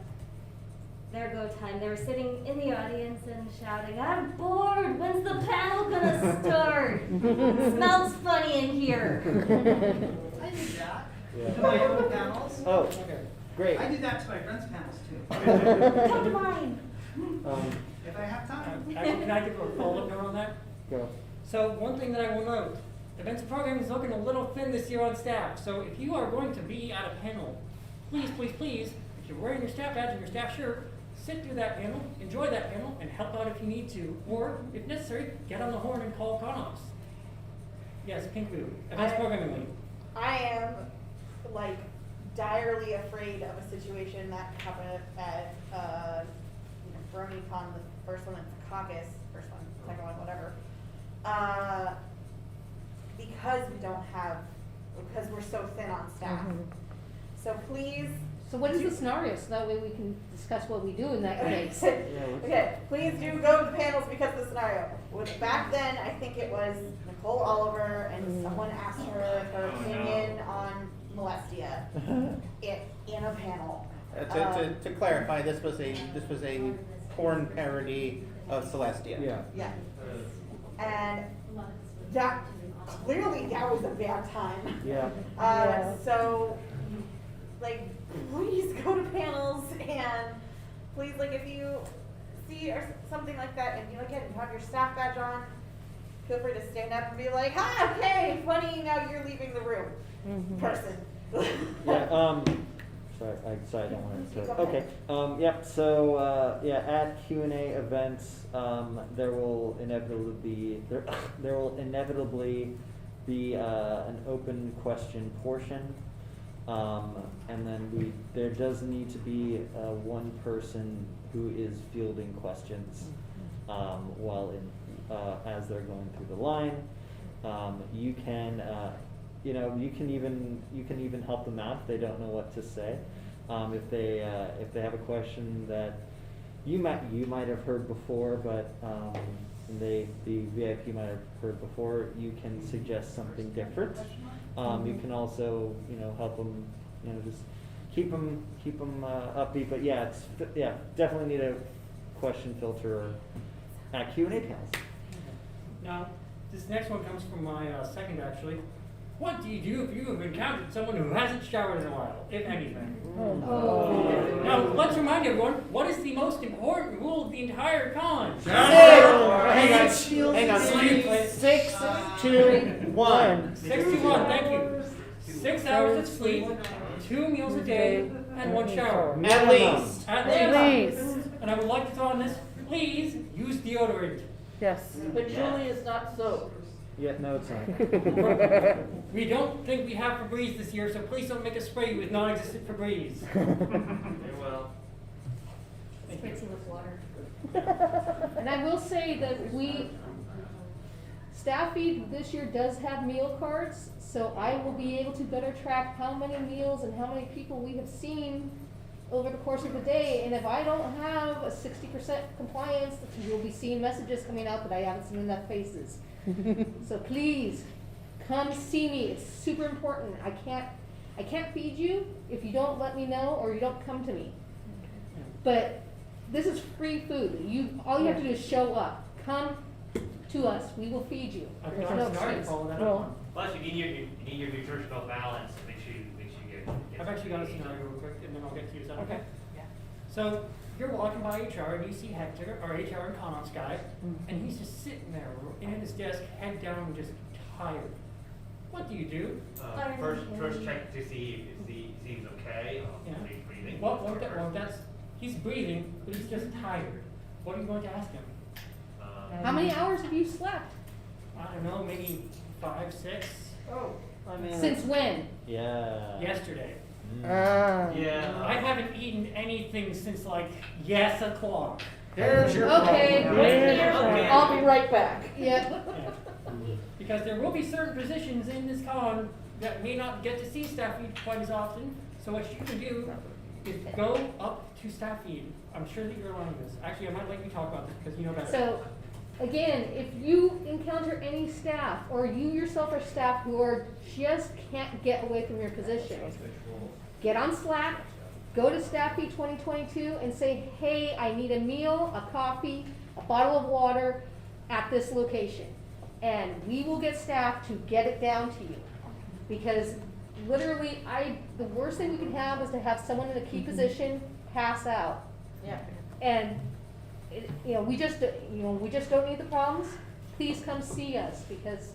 go time, they were sitting in the audience and shouting, "I'm bored, when's the panel gonna start? Smells funny in here." I do that. Yeah. To my own panels. Oh, great. I do that to my friends' panels too. Come to mine. If I have time. Can I give a follow-up note on that? Go. So one thing that I will note, events and programming is looking a little thin this year on staff. So if you are going to be at a panel, please, if you're wearing your staff badge and your staff shirt, sit through that panel, enjoy that panel, and help out if you need to. Or, if necessary, get on the horn and call ConOps. Yes, Pink Boo, events programming lead. I am like direly afraid of a situation that happened at BronyCon, the first one at the caucus, first one, second one, whatever. Because we're so thin on staff. So please. So what is the scenario, so that way we can discuss what we do in that case? Okay, please do go to the panels because of the scenario. Back then, I think it was Nicole Oliver, and someone asked her opinion on molestia in a panel. To clarify, this was a porn parody of Celestia. Yeah. And that clearly that was a bad time. Yeah. So, like, please go to panels, and please, like, if you see or something like that, and you have your staff badge on, feel free to stand up and be like, "Hi, okay, funny, now you're leaving the room, person." Yeah. Sorry, I don't want to. Okay. Yep. So at Q&A events, there will inevitably be an open question portion, and then there does need to be one person who is fielding questions while in as they're going through the line. You can you can even help them out if they don't know what to say. If they have a question that you might have heard before, but the VIP might have heard before, you can suggest something different. You can also help them, just keep them upbeat. But definitely need a question filter at Q&A panels. Now, this next one comes from my second, actually. What do you do if you have encountered someone who hasn't showered in a while, if anything? Now, let's remind everyone, what is the most important rule of the entire con? Hang on. 6, 2, 1. 6 to 1, thank you. 6 hours of sleep, 2 meals a day, and 1 shower. At least. At least. And I would like to throw on this, please use deodorant. Yes. But Julie is not soap. Yeah, no, it's not. We don't think we have Febreze this year, so please don't make us spray you with non-existent Febreze. Very well. Spritz you with water. And I will say that Staff Feed this year does have meal cards, so I will be able to better track how many meals and how many people we have seen over the course of the day. And if I don't have a 60% compliance, you'll be seeing messages coming out that I haven't seen enough faces. So please, come see me. It's super important. I can't feed you if you don't let me know or you don't come to me. But this is free food. All you have to do is show up. Come to us. We will feed you. I've There's got no a scenario to excuse. follow that Well, up on. Plus, you need your nutritional balance to make sure you get. I've actually got a scenario real quick, and then I'll get to you. Is that okay? Yeah. So you're walking by HR and you see Hector, our HR and Conops guy, and he's just sitting there in his desk, head down, just tired. What do you do? First check to see if he seems okay. Yeah. If he's breathing. He's breathing, but he's just tired. What are you going to ask him? How many hours have you slept? I don't know, maybe 5, 6. Oh, I mean. Since when? Yeah. Yesterday. Yeah. I haven't eaten anything since yes o'clock. There's your Okay. problem. Wait here, Okay. I'll be right back. Yep. Yeah. Because there will be certain positions in this con that may not get to see staff feed quite as often. So what you can do is go up to staff feed. I'm sure that you're learning this. Actually, I might let you talk about this because you know better. So, again, if you encounter any staff or you yourself are staff who just can't get away from your position, get on Slack, go to Staff Feed 2022 and say, hey, I need a meal, a coffee, a bottle of water at this location. And we will get staff to get it down to you. Because literally, the worst thing we can have is to have someone in a key position pass out. Yeah. And we just don't need the problems. Please come see us because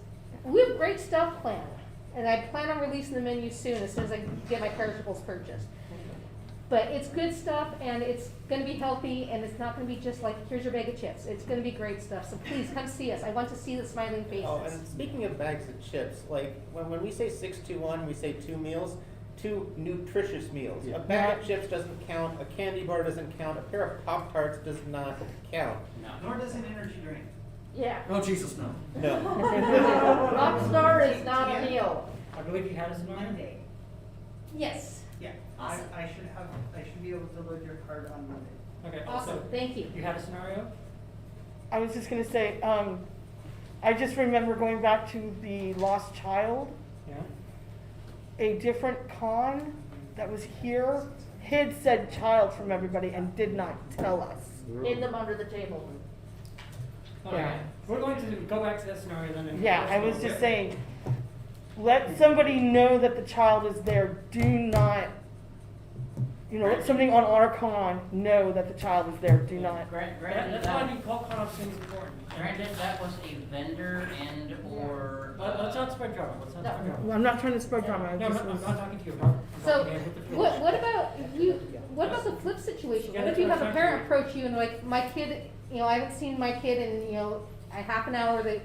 we have great stuff planned, and I plan on releasing the menu soon as I get my perishables purchased. But it's good stuff, and it's going to be healthy, and it's not going to be just here's your bag of chips. It's going to be great stuff. So please come see us. I want to see the smiling faces. Oh, and speaking of bags of chips, when we say 621, we say 2 meals, 2 nutritious meals. Yeah. A bag of chips doesn't count, a candy bar doesn't count, a pair of Pop-Tarts does not count. Nor does an energy drink. Yeah. Oh, Jesus, no. No. Rockstar is not a meal. I believe you had a scenario. Monday. Yes. Yeah. Awesome. I should be able to load your card on Monday. Okay. Awesome. Thank you. You had a scenario? I was just gonna say, I just remember going back to the Lost Child, Yeah. a different con that was here hid said child from everybody and did not tell us. Hid them under the table. Okay. Yeah. We're going to go back to that scenario then. and- Yeah, I was just saying, let somebody know that the child is there. Do not, let somebody on our con know that the child is there. Do not. Granted, That's why you call cutoff things important. granted, that was a vendor and or. Let's not spread drama. Let's not spread drama. I'm not trying to spread drama. I No, I'm just not, I'm was. not talking to you. I'm So, talking with the what about you? What about the flip situation? Yeah, What if that's you what have I'm a trying parent to do. approach you and my kid, I haven't seen my kid in a half an hour. That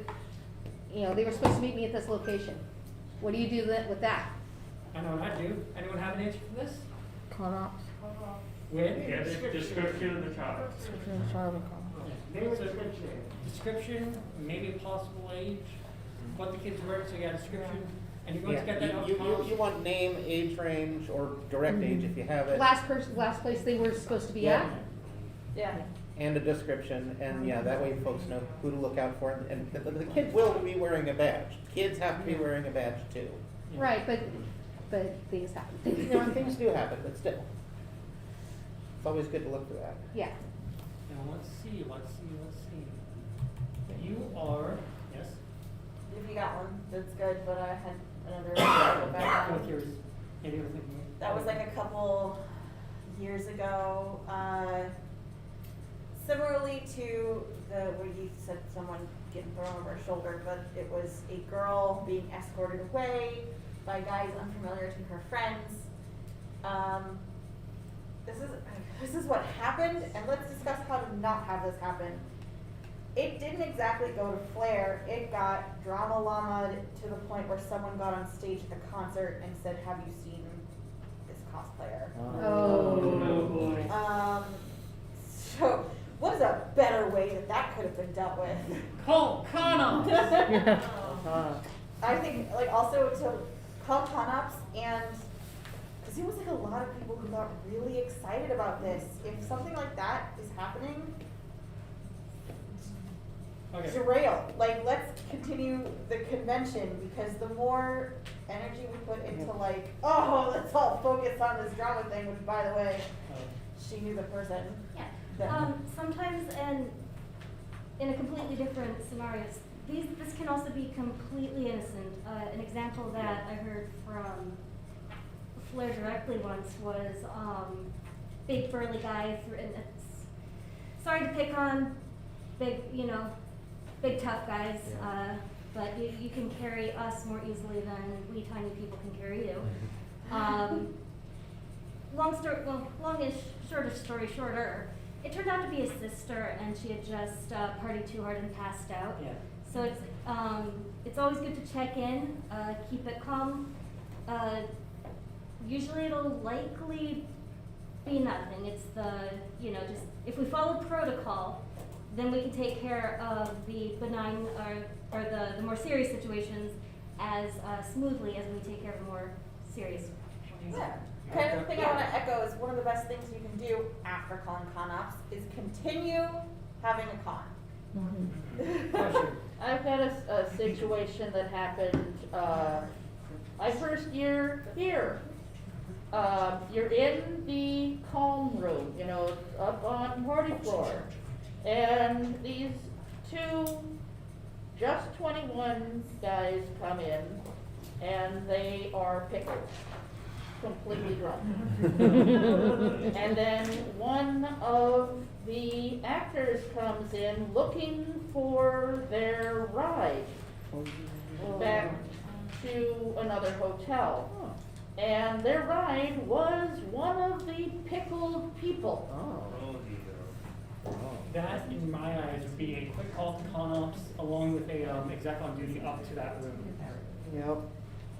they were supposed to meet me at this location. What do you do with that? I know what I do. Anyone have an answer for this? Con ops. With? Yeah, the description of the child. Description, maybe a possible age, what the kids were, so you got a description, and you're going to get that out. You want name, age range, or direct age if you have it. Last place they were supposed to be at. Yeah. And a description, and yeah, that way folks know who to look out for, and the kid will be wearing a badge. Kids have to be wearing a badge too. Right, but things happen. You know, things do happen, but still. It's always good to look for that. Yeah. Now, let's see. You are, yes? If you got one, that's good, but I had another one to go back on. What's yours? Any other thing? That was like a couple years ago. Similarly to where you said someone getting thrown over a shoulder, but it was a girl being escorted away by guys unfamiliar to her friends. This is what happened, and let's discuss how to not have this happen. It didn't exactly go to flare. It got drama llama to the point where someone got on stage at a concert and said, "Have you seen this cosplayer?" Oh boy. So what is a better way that could have been dealt with? Call Connor. I think like also to call ConOps, and because it was like a lot of people who got really excited about this. If something like that is happening, Okay. derail. Like, let's continue the convention, because the more energy we put into like, oh, let's all focus on this drama thing, which by the way, she knew the person. Yeah. that- Sometimes in a completely different scenarios, this can also be completely innocent. An example that I heard from Flair directly once was big burly guy, and it's sorry to pick on big, big tough guys, but you can carry us more easily than we tiny people can carry you. Longish, shortest story shorter, it turned out to be a sister, and she had just partied too hard and passed out. Yeah. So it's always good to check in, keep it calm. Usually it'll likely be nothing. It's just if we follow protocol, then we can take care of the benign or the more serious situations as smoothly as we take care of the more serious ones. Yeah. Kind of thing I want to echo is one of the best things you can do after calling ConOps is continue having a con. I've got a situation that happened, my first year here. You're in the calm room, up on party floor. And these two just 21 guys come in, and they are pickled, completely drunk. And then one of the actors comes in looking for their ride back to another hotel. And their ride was one of the pickled people. That, in my eyes, would be a quick call to ConOps along with a exec on duty up to that room. Yep.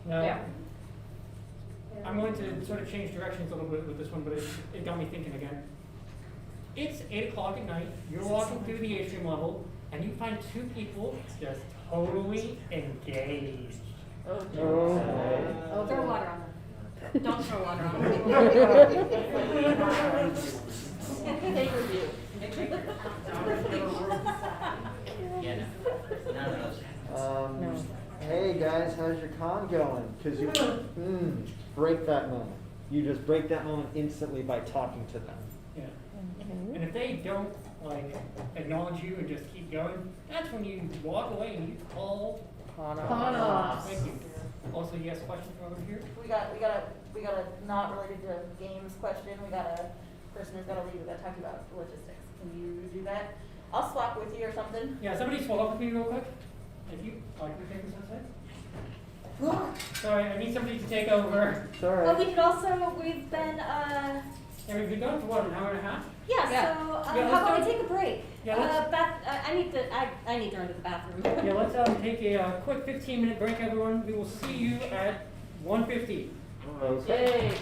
Now, Yeah. I'm going to sort of change directions a little bit with this one, but it got me thinking again. It's 8 o'clock at night, you're walking through the atrium level, and you find two people just totally engaged. Oh, Throw water on them. Don't throw water on them. Take review. Yeah, no, none of those. Hey guys, how's your con going? Because you break that moment. You just break that moment instantly by talking to them. Yeah. And if they don't acknowledge you and just keep going, that's when you walk away and you call ConOps. Thank you. Also, you asked a question from over here? We got a not related to games question. We got a person who's got to leave that talking about logistics. Can you do that? I'll swap with you or something. Yeah, somebody swap up with me real quick. If you like to take this outside. Sorry, I need somebody to take over. Sorry. Oh, we've been, Yeah, we've been going for what, an hour and a half? yeah, Yeah. so, Yeah, how let's about do we it. take a break? Yeah, let's- I need to run to the bathroom. Yeah, let's take a quick 15-minute break, everyone. We will see you at 1:50. Okay. Yay.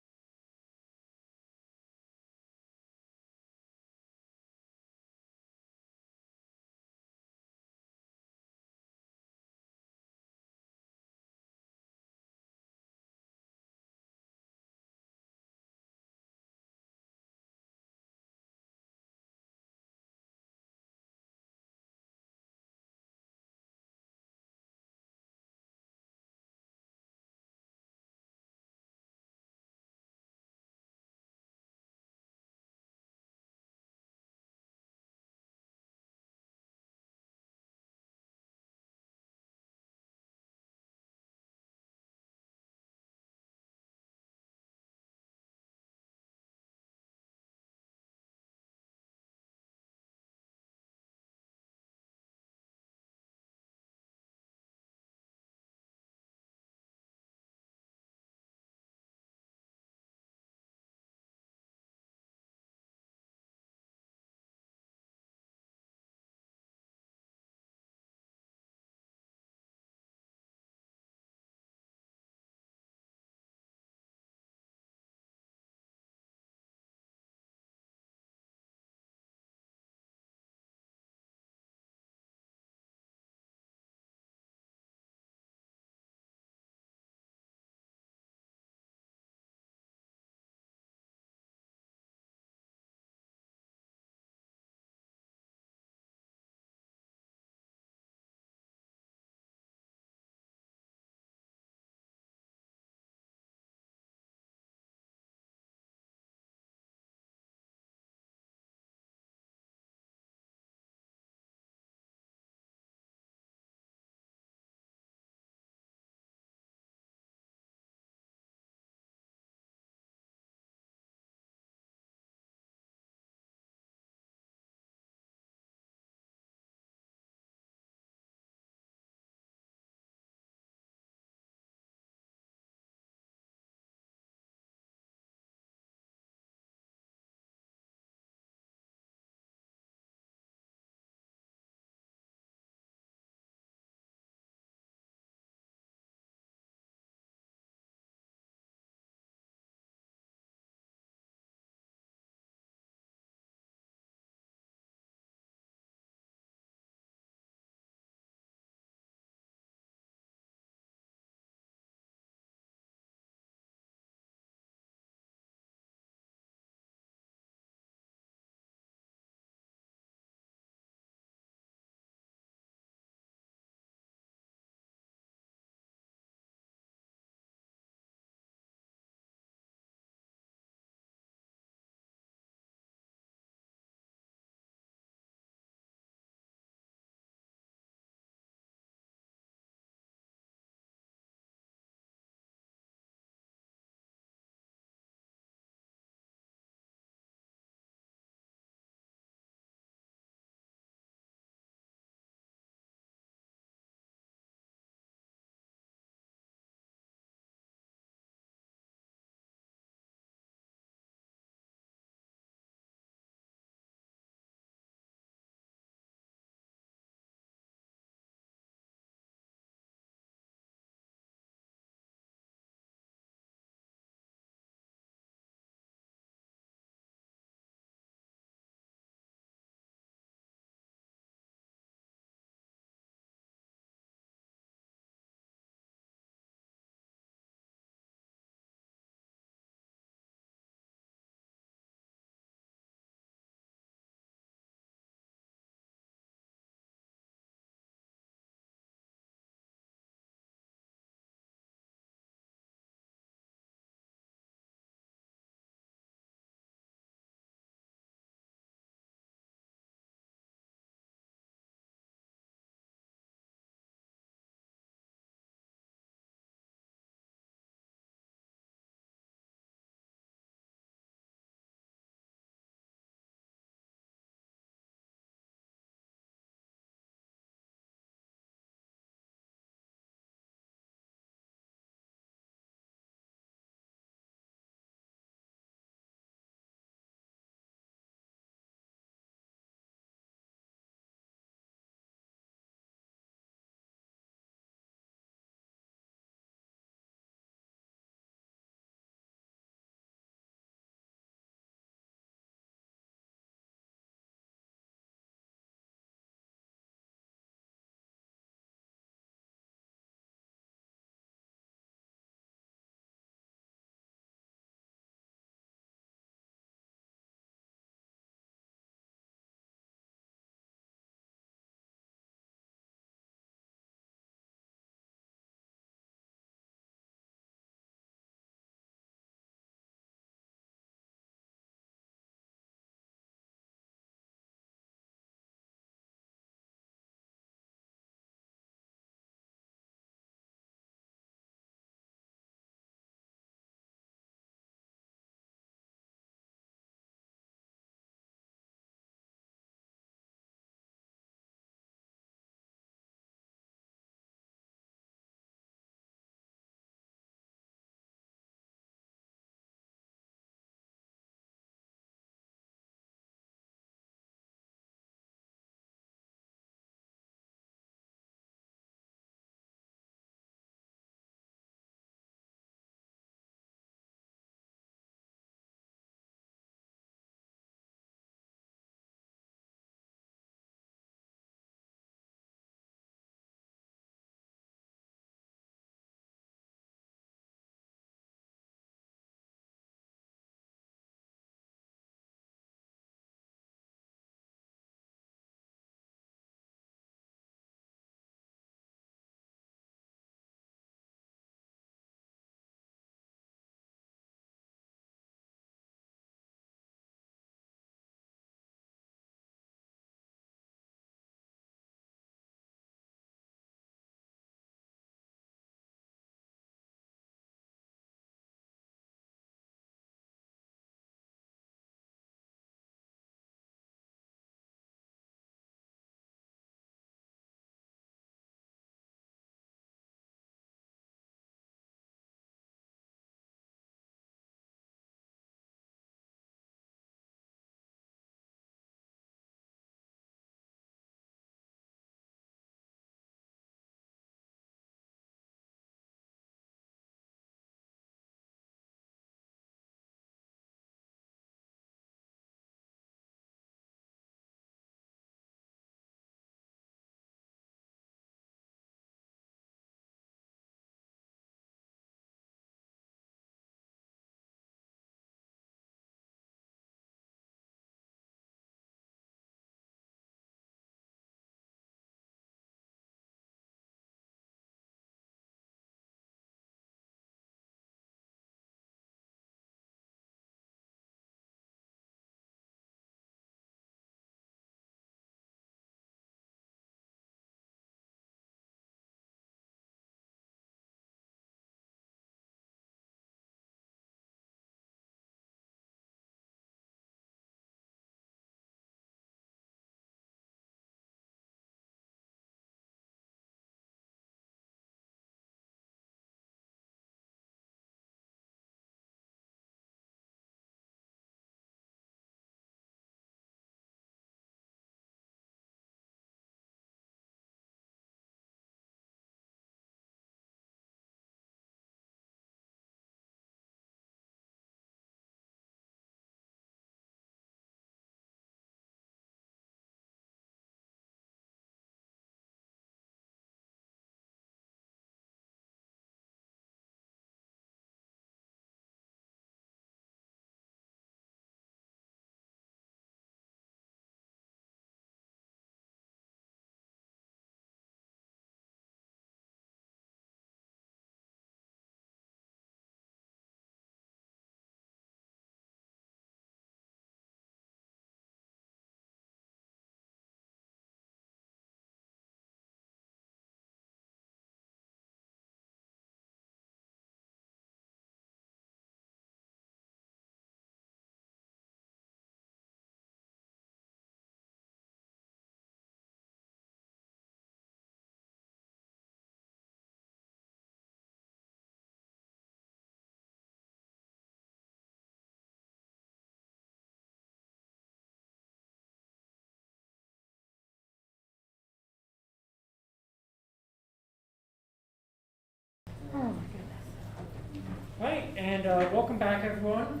And welcome back, everyone.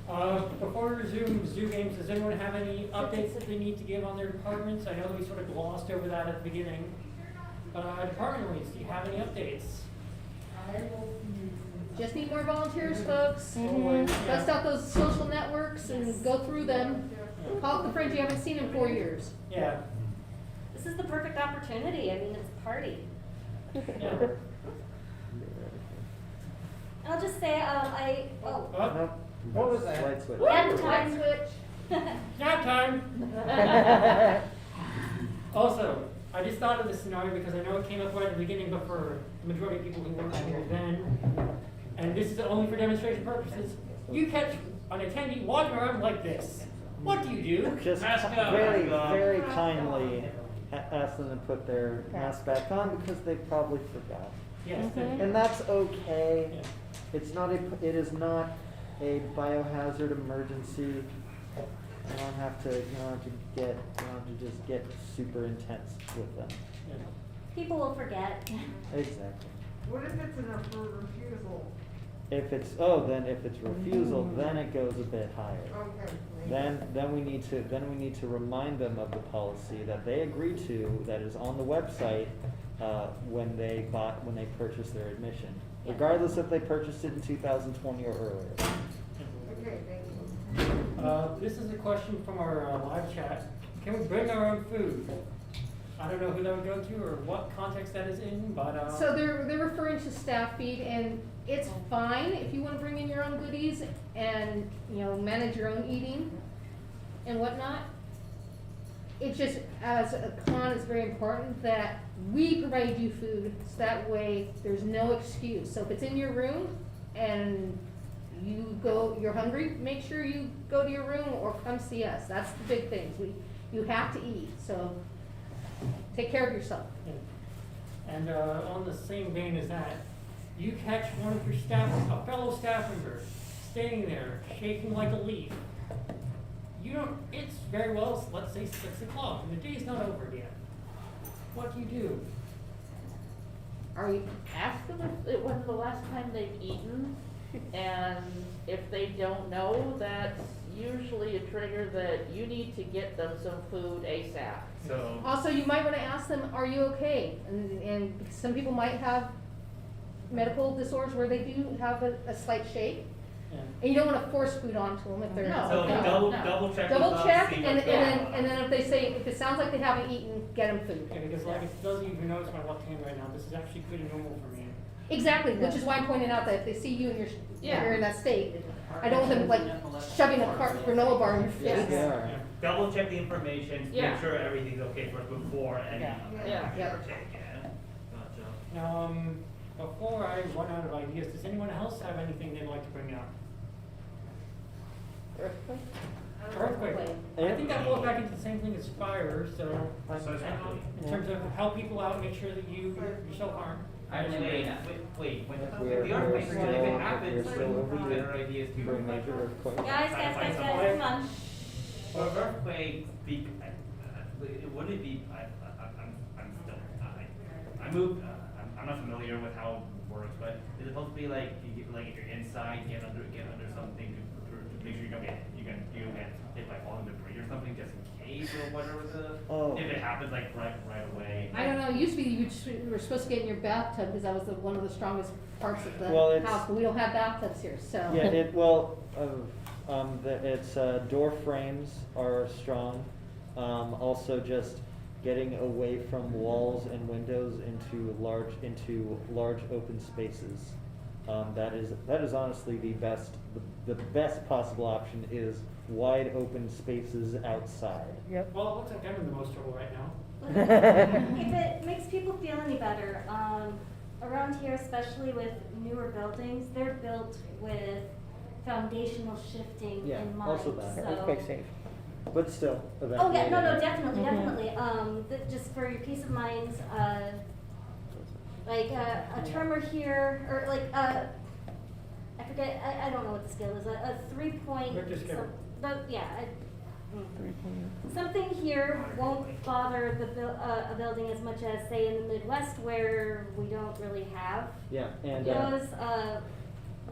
Before we resume Zoo Games, does anyone have any updates that they need to give on their departments? I know we sort of glossed over that at the beginning. Department leads, do you have any updates? Just need more volunteers, folks. Mhm. Bust out those social networks and go through them. Call up the friends you haven't seen in 4 years. Yeah. This is the perfect opportunity. I mean, it's a party. Yeah. I'll just say, Oh, What was that? Light switch. End Light time. switch. nap time. Also, I just thought of this scenario because I know it came up right at the beginning, but for the majority of people who weren't here then, and this is only for demonstration purposes, you catch an attendee walking around like this. What do you do? Just very, very kindly ask them to put their mask back on because they probably forgot. Yes. And that's okay. Yeah. It is not a biohazard emergency. You don't have to just get super intense with them. Yeah. People will forget. Exactly. What if it's a refusal? If it's refusal, then it goes a bit higher. Okay. Then we need to remind them of the policy that they agreed to, that is on the website, when they purchased their admission, Yeah. regardless if they purchased it in 2020 or earlier. Okay, thank you. This is a question from our live chat. Can we bring our own food? I don't know who that would go to or what context that is in, but So they're referring to staff feed, and it's fine if you want to bring in your own goodies and, manage your own eating and whatnot. It's just, as a con, it's very important that we provide you food, so that way there's no excuse. So if it's in your room and you're hungry, make sure you go to your room or come see us. That's the big things. You have to eat, so take care of yourself. and on the same vein as that, you catch one of your a fellow staff member, standing there shaking like a leaf. It's very well, let's say 6 o'clock, and the day's not over yet. What do you do? Are you ask them if when's the last time they've eaten? And if they don't know, that's usually a trigger that you need to get them some food ASAP. So, Also, you might want to ask them, are you okay? And some people might have medical disorders where they do have a slight shake. Yeah. And you don't want to force food onto them if they're No. so okay. double No. check. Double with them, check, see and what's going on. then if they say, if it sounds like they haven't eaten, get them food. Yeah, because if those of you who notice my left hand right now, this is actually pretty normal for me. Exactly, which is why I'm pointing out that if they see you and Yeah. you're in that state, I don't want them like shoving a granola bar in your Yes, face. they are. Double check the information, Yeah. make sure everything's okay first before any Yeah. partake, yeah. Gotcha. Before I run out of ideas, does anyone else have anything they'd like to bring up? Earthquake. I think that falls back into the same thing as fire, so So essentially, in terms of help people out, make sure that you yourself aren't. Actually, wait, when We're the earthquake, still- if it we're happens, still we over better ideas to Bring major earthquake. Guys, come on. Well, if earthquake, would it be, I'm still, I moved, I'm not familiar with how it works, but is it supposed to be like, if you're inside, get under something to make sure you don't get hit by falling debris or something, just in case or whatever if it happens like right away? I don't know, it used to be you were supposed to get in your bathtub because that was one of the strongest parts of the Well, it's- house, but we don't have bathtubs here, so. Yeah, it's door frames are strong. Also, just getting away from walls and windows into large open spaces. That is honestly the best possible option is wide open spaces outside. Yep. Well, it looks like I'm in the most trouble right now. If it makes people feel any better, around here, especially with newer buildings, they're built with foundational shifting Yeah, in mind. also that. So. Earthquake safe. But still, Oh yeah, no, evacuate. definitely, Mhm. definitely. Just for your peace of minds, like a tremor here, or like I forget, I don't know what the scale is. A 3-point. Richter scale. Something here won't bother a building as much as, say, in the Midwest, where we don't really have Yeah, and those.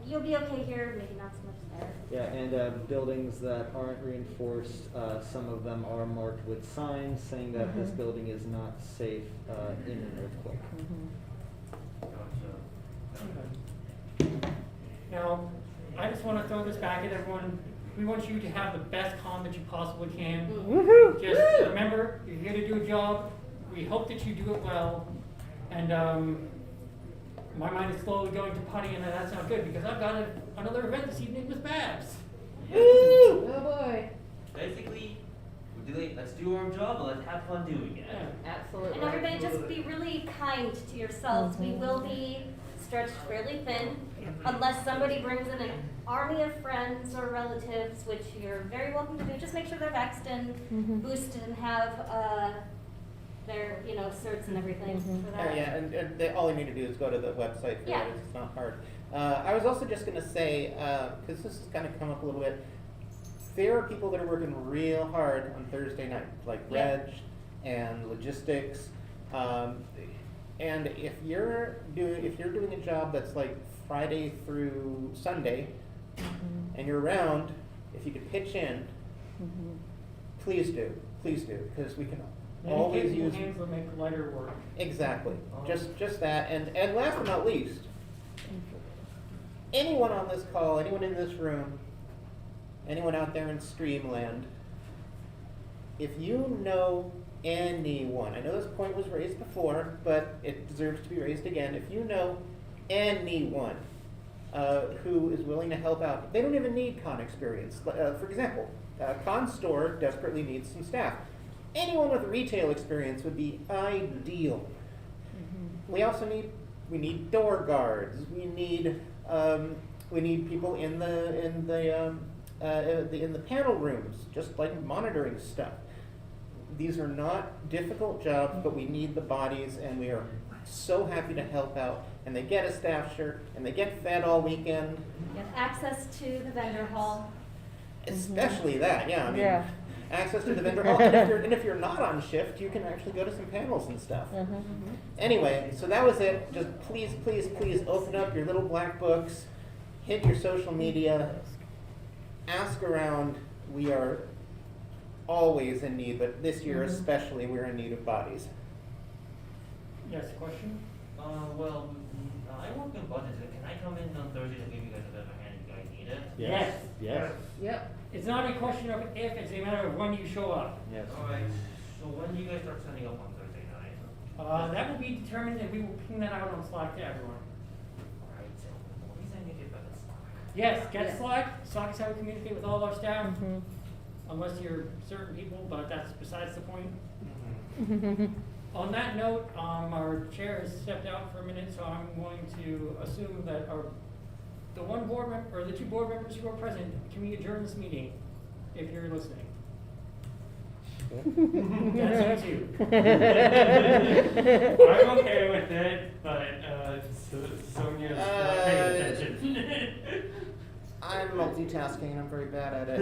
you'll be okay here, maybe not so much there. Yeah, and buildings that aren't reinforced, some of them are marked with signs saying that this building is not safe in an earthquake. Now, I just want to throw this back at everyone. We want you to have the best con that you possibly can. Woohoo! Just remember, you're here to do a job. We hope that you do it well. And my mind is slowly going to putty, and that's not good because I've got another event this evening with Babs. Oh boy. Basically, let's do our job, but let's have fun doing it. Absolutely. And everybody just be really kind to yourselves. We will be stretched fairly thin unless somebody brings in an army of friends or relatives, which you're very welcome to do. Just make sure they're vaxxed and boosted and have their, certs and everything for that. Yeah, and all you need to do is go to the website for Yeah. it. It's not hard. I was also just going to say, because this has kind of come up a little bit, there are people that are working real hard on Thursday night, like Yeah. Reg and logistics. And if you're doing a job that's like Friday through Sunday, and you're around, if you could pitch in, please do, because we can always use. Hands will make lighter work. Exactly. Just that, and last but not least, anyone on this call, anyone in this room, anyone out there in Streamland, if you know anyone, I know this point was raised before, but it deserves to be raised again. If you know anyone who is willing to help out, they don't even need con experience. For example, con store desperately needs some staff. Anyone with retail experience would be ideal. We also need door guards. We need people in the panel rooms, just like monitoring stuff. These are not difficult jobs, but we need the bodies, and we are so happy to help out. And they get a staff shirt, and they get fed all weekend. You have access to the vendor hall. Especially that, yeah. I mean, Yeah. access to the vendor hall. And if you're not on shift, you can actually go to some panels and stuff. Anyway, so that was it. Just please open up your little black books, hit your social media, ask around. We are always in need, but this year especially, we're in need of bodies. Yes, question? Well, I work in budgets. Can I come in on Thursday to give you guys a bit of a hand if you guys need it? Yes. Yes. Yep. It's not a question of if, it's a matter of when you show up. Yes. Alright, so when do you guys start setting up on Thursday night? That will be determined, and we will ping that out on Slack to everyone. Alright, so what reason you get better Slack? Yes, get Yeah. Slack. Slack is how we communicate with all our staff, unless you're certain people, but that's besides the point. On that note, our chair has stepped out for a minute, so I'm going to assume that the one board member, or the two board members who are present, can we adjourn this meeting, if you're listening? That's you two. I'm okay with it, but Sonia's not paying attention. I'm multitasking and I'm very bad at it.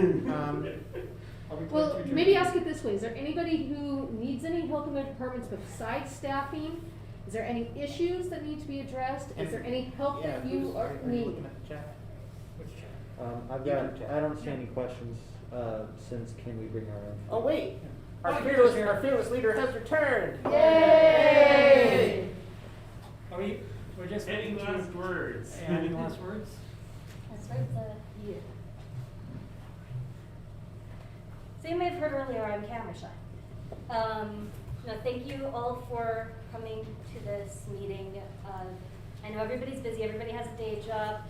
Are we going Well, to adjourn? maybe ask it this way, is there anybody who needs any help in their departments besides staffing? Is there any issues that need to be addressed? Is there any help Yeah, that you who's- are you need? looking at the chat? Which chair? I don't see any questions, since can we bring our own? Oh wait, Oh, our here's fearless leader has returned. Yay! Are we're just. Any last words? Yeah, any last words? That's right. Yeah. So you may have heard earlier, I'm camera shy. Thank you all for coming to this meeting. I know everybody's busy, everybody has a day job.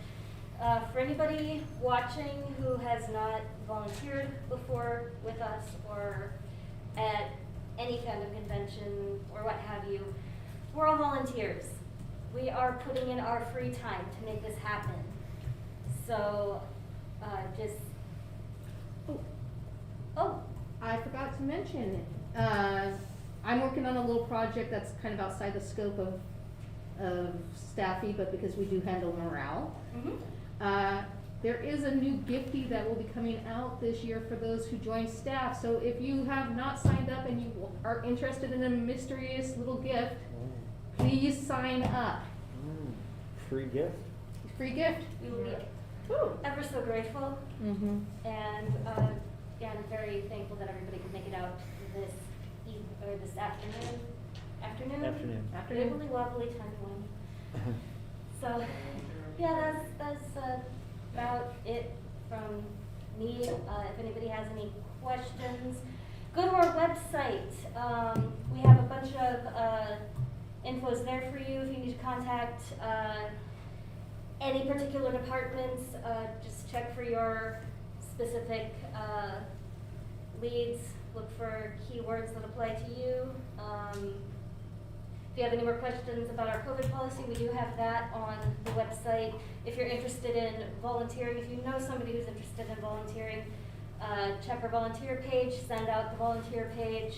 For anybody watching who has not volunteered before with us or at any kind of convention or what have you, we're all volunteers. We are putting in our free time to make this happen. So, just, oh, I forgot to mention, I'm working on a little project that's kind of outside the scope of staffy, but because we do handle morale. There is a new giftie that will be coming out this year for those who join staff. So if you have not signed up and you are interested in a mysterious little gift, please sign up. Free gift? Free gift. We will be Woo. ever so grateful, Mm-hmm. and again, very thankful that everybody could make it out this this afternoon. Afternoon. Wibbly wobbly tiny one. So, yeah, that's about it from me. If anybody has any questions, go to our website. We have a bunch of infos there for you if you need to contact any particular departments. Just check for your specific leads. Look for keywords that apply to you. If you have any more questions about our COVID policy, we do have that on the website. If you're interested in volunteering, if you know somebody who's interested in volunteering, check our volunteer page, send out the volunteer page.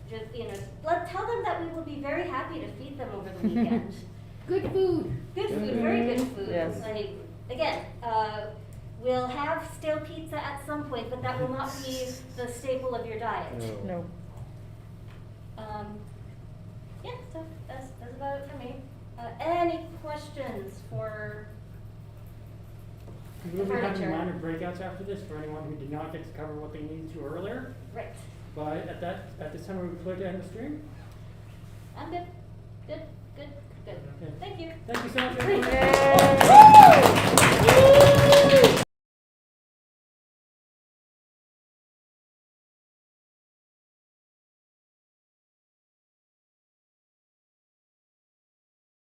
Just, tell them that we will be very happy to feed them over the weekend. Good food. Good food, very good food. Yes. Like, again, we'll have stale pizza at some point, but that will not be the staple of your diet. No. Yeah, so that's about it for me. Any questions for We will be having furniture? minor breakouts after this for anyone who did not get to cover what they needed to earlier. Right. But at this time, we would like to end the stream. I'm good. Good. Okay. Thank you. Thank you so much, Great. everyone.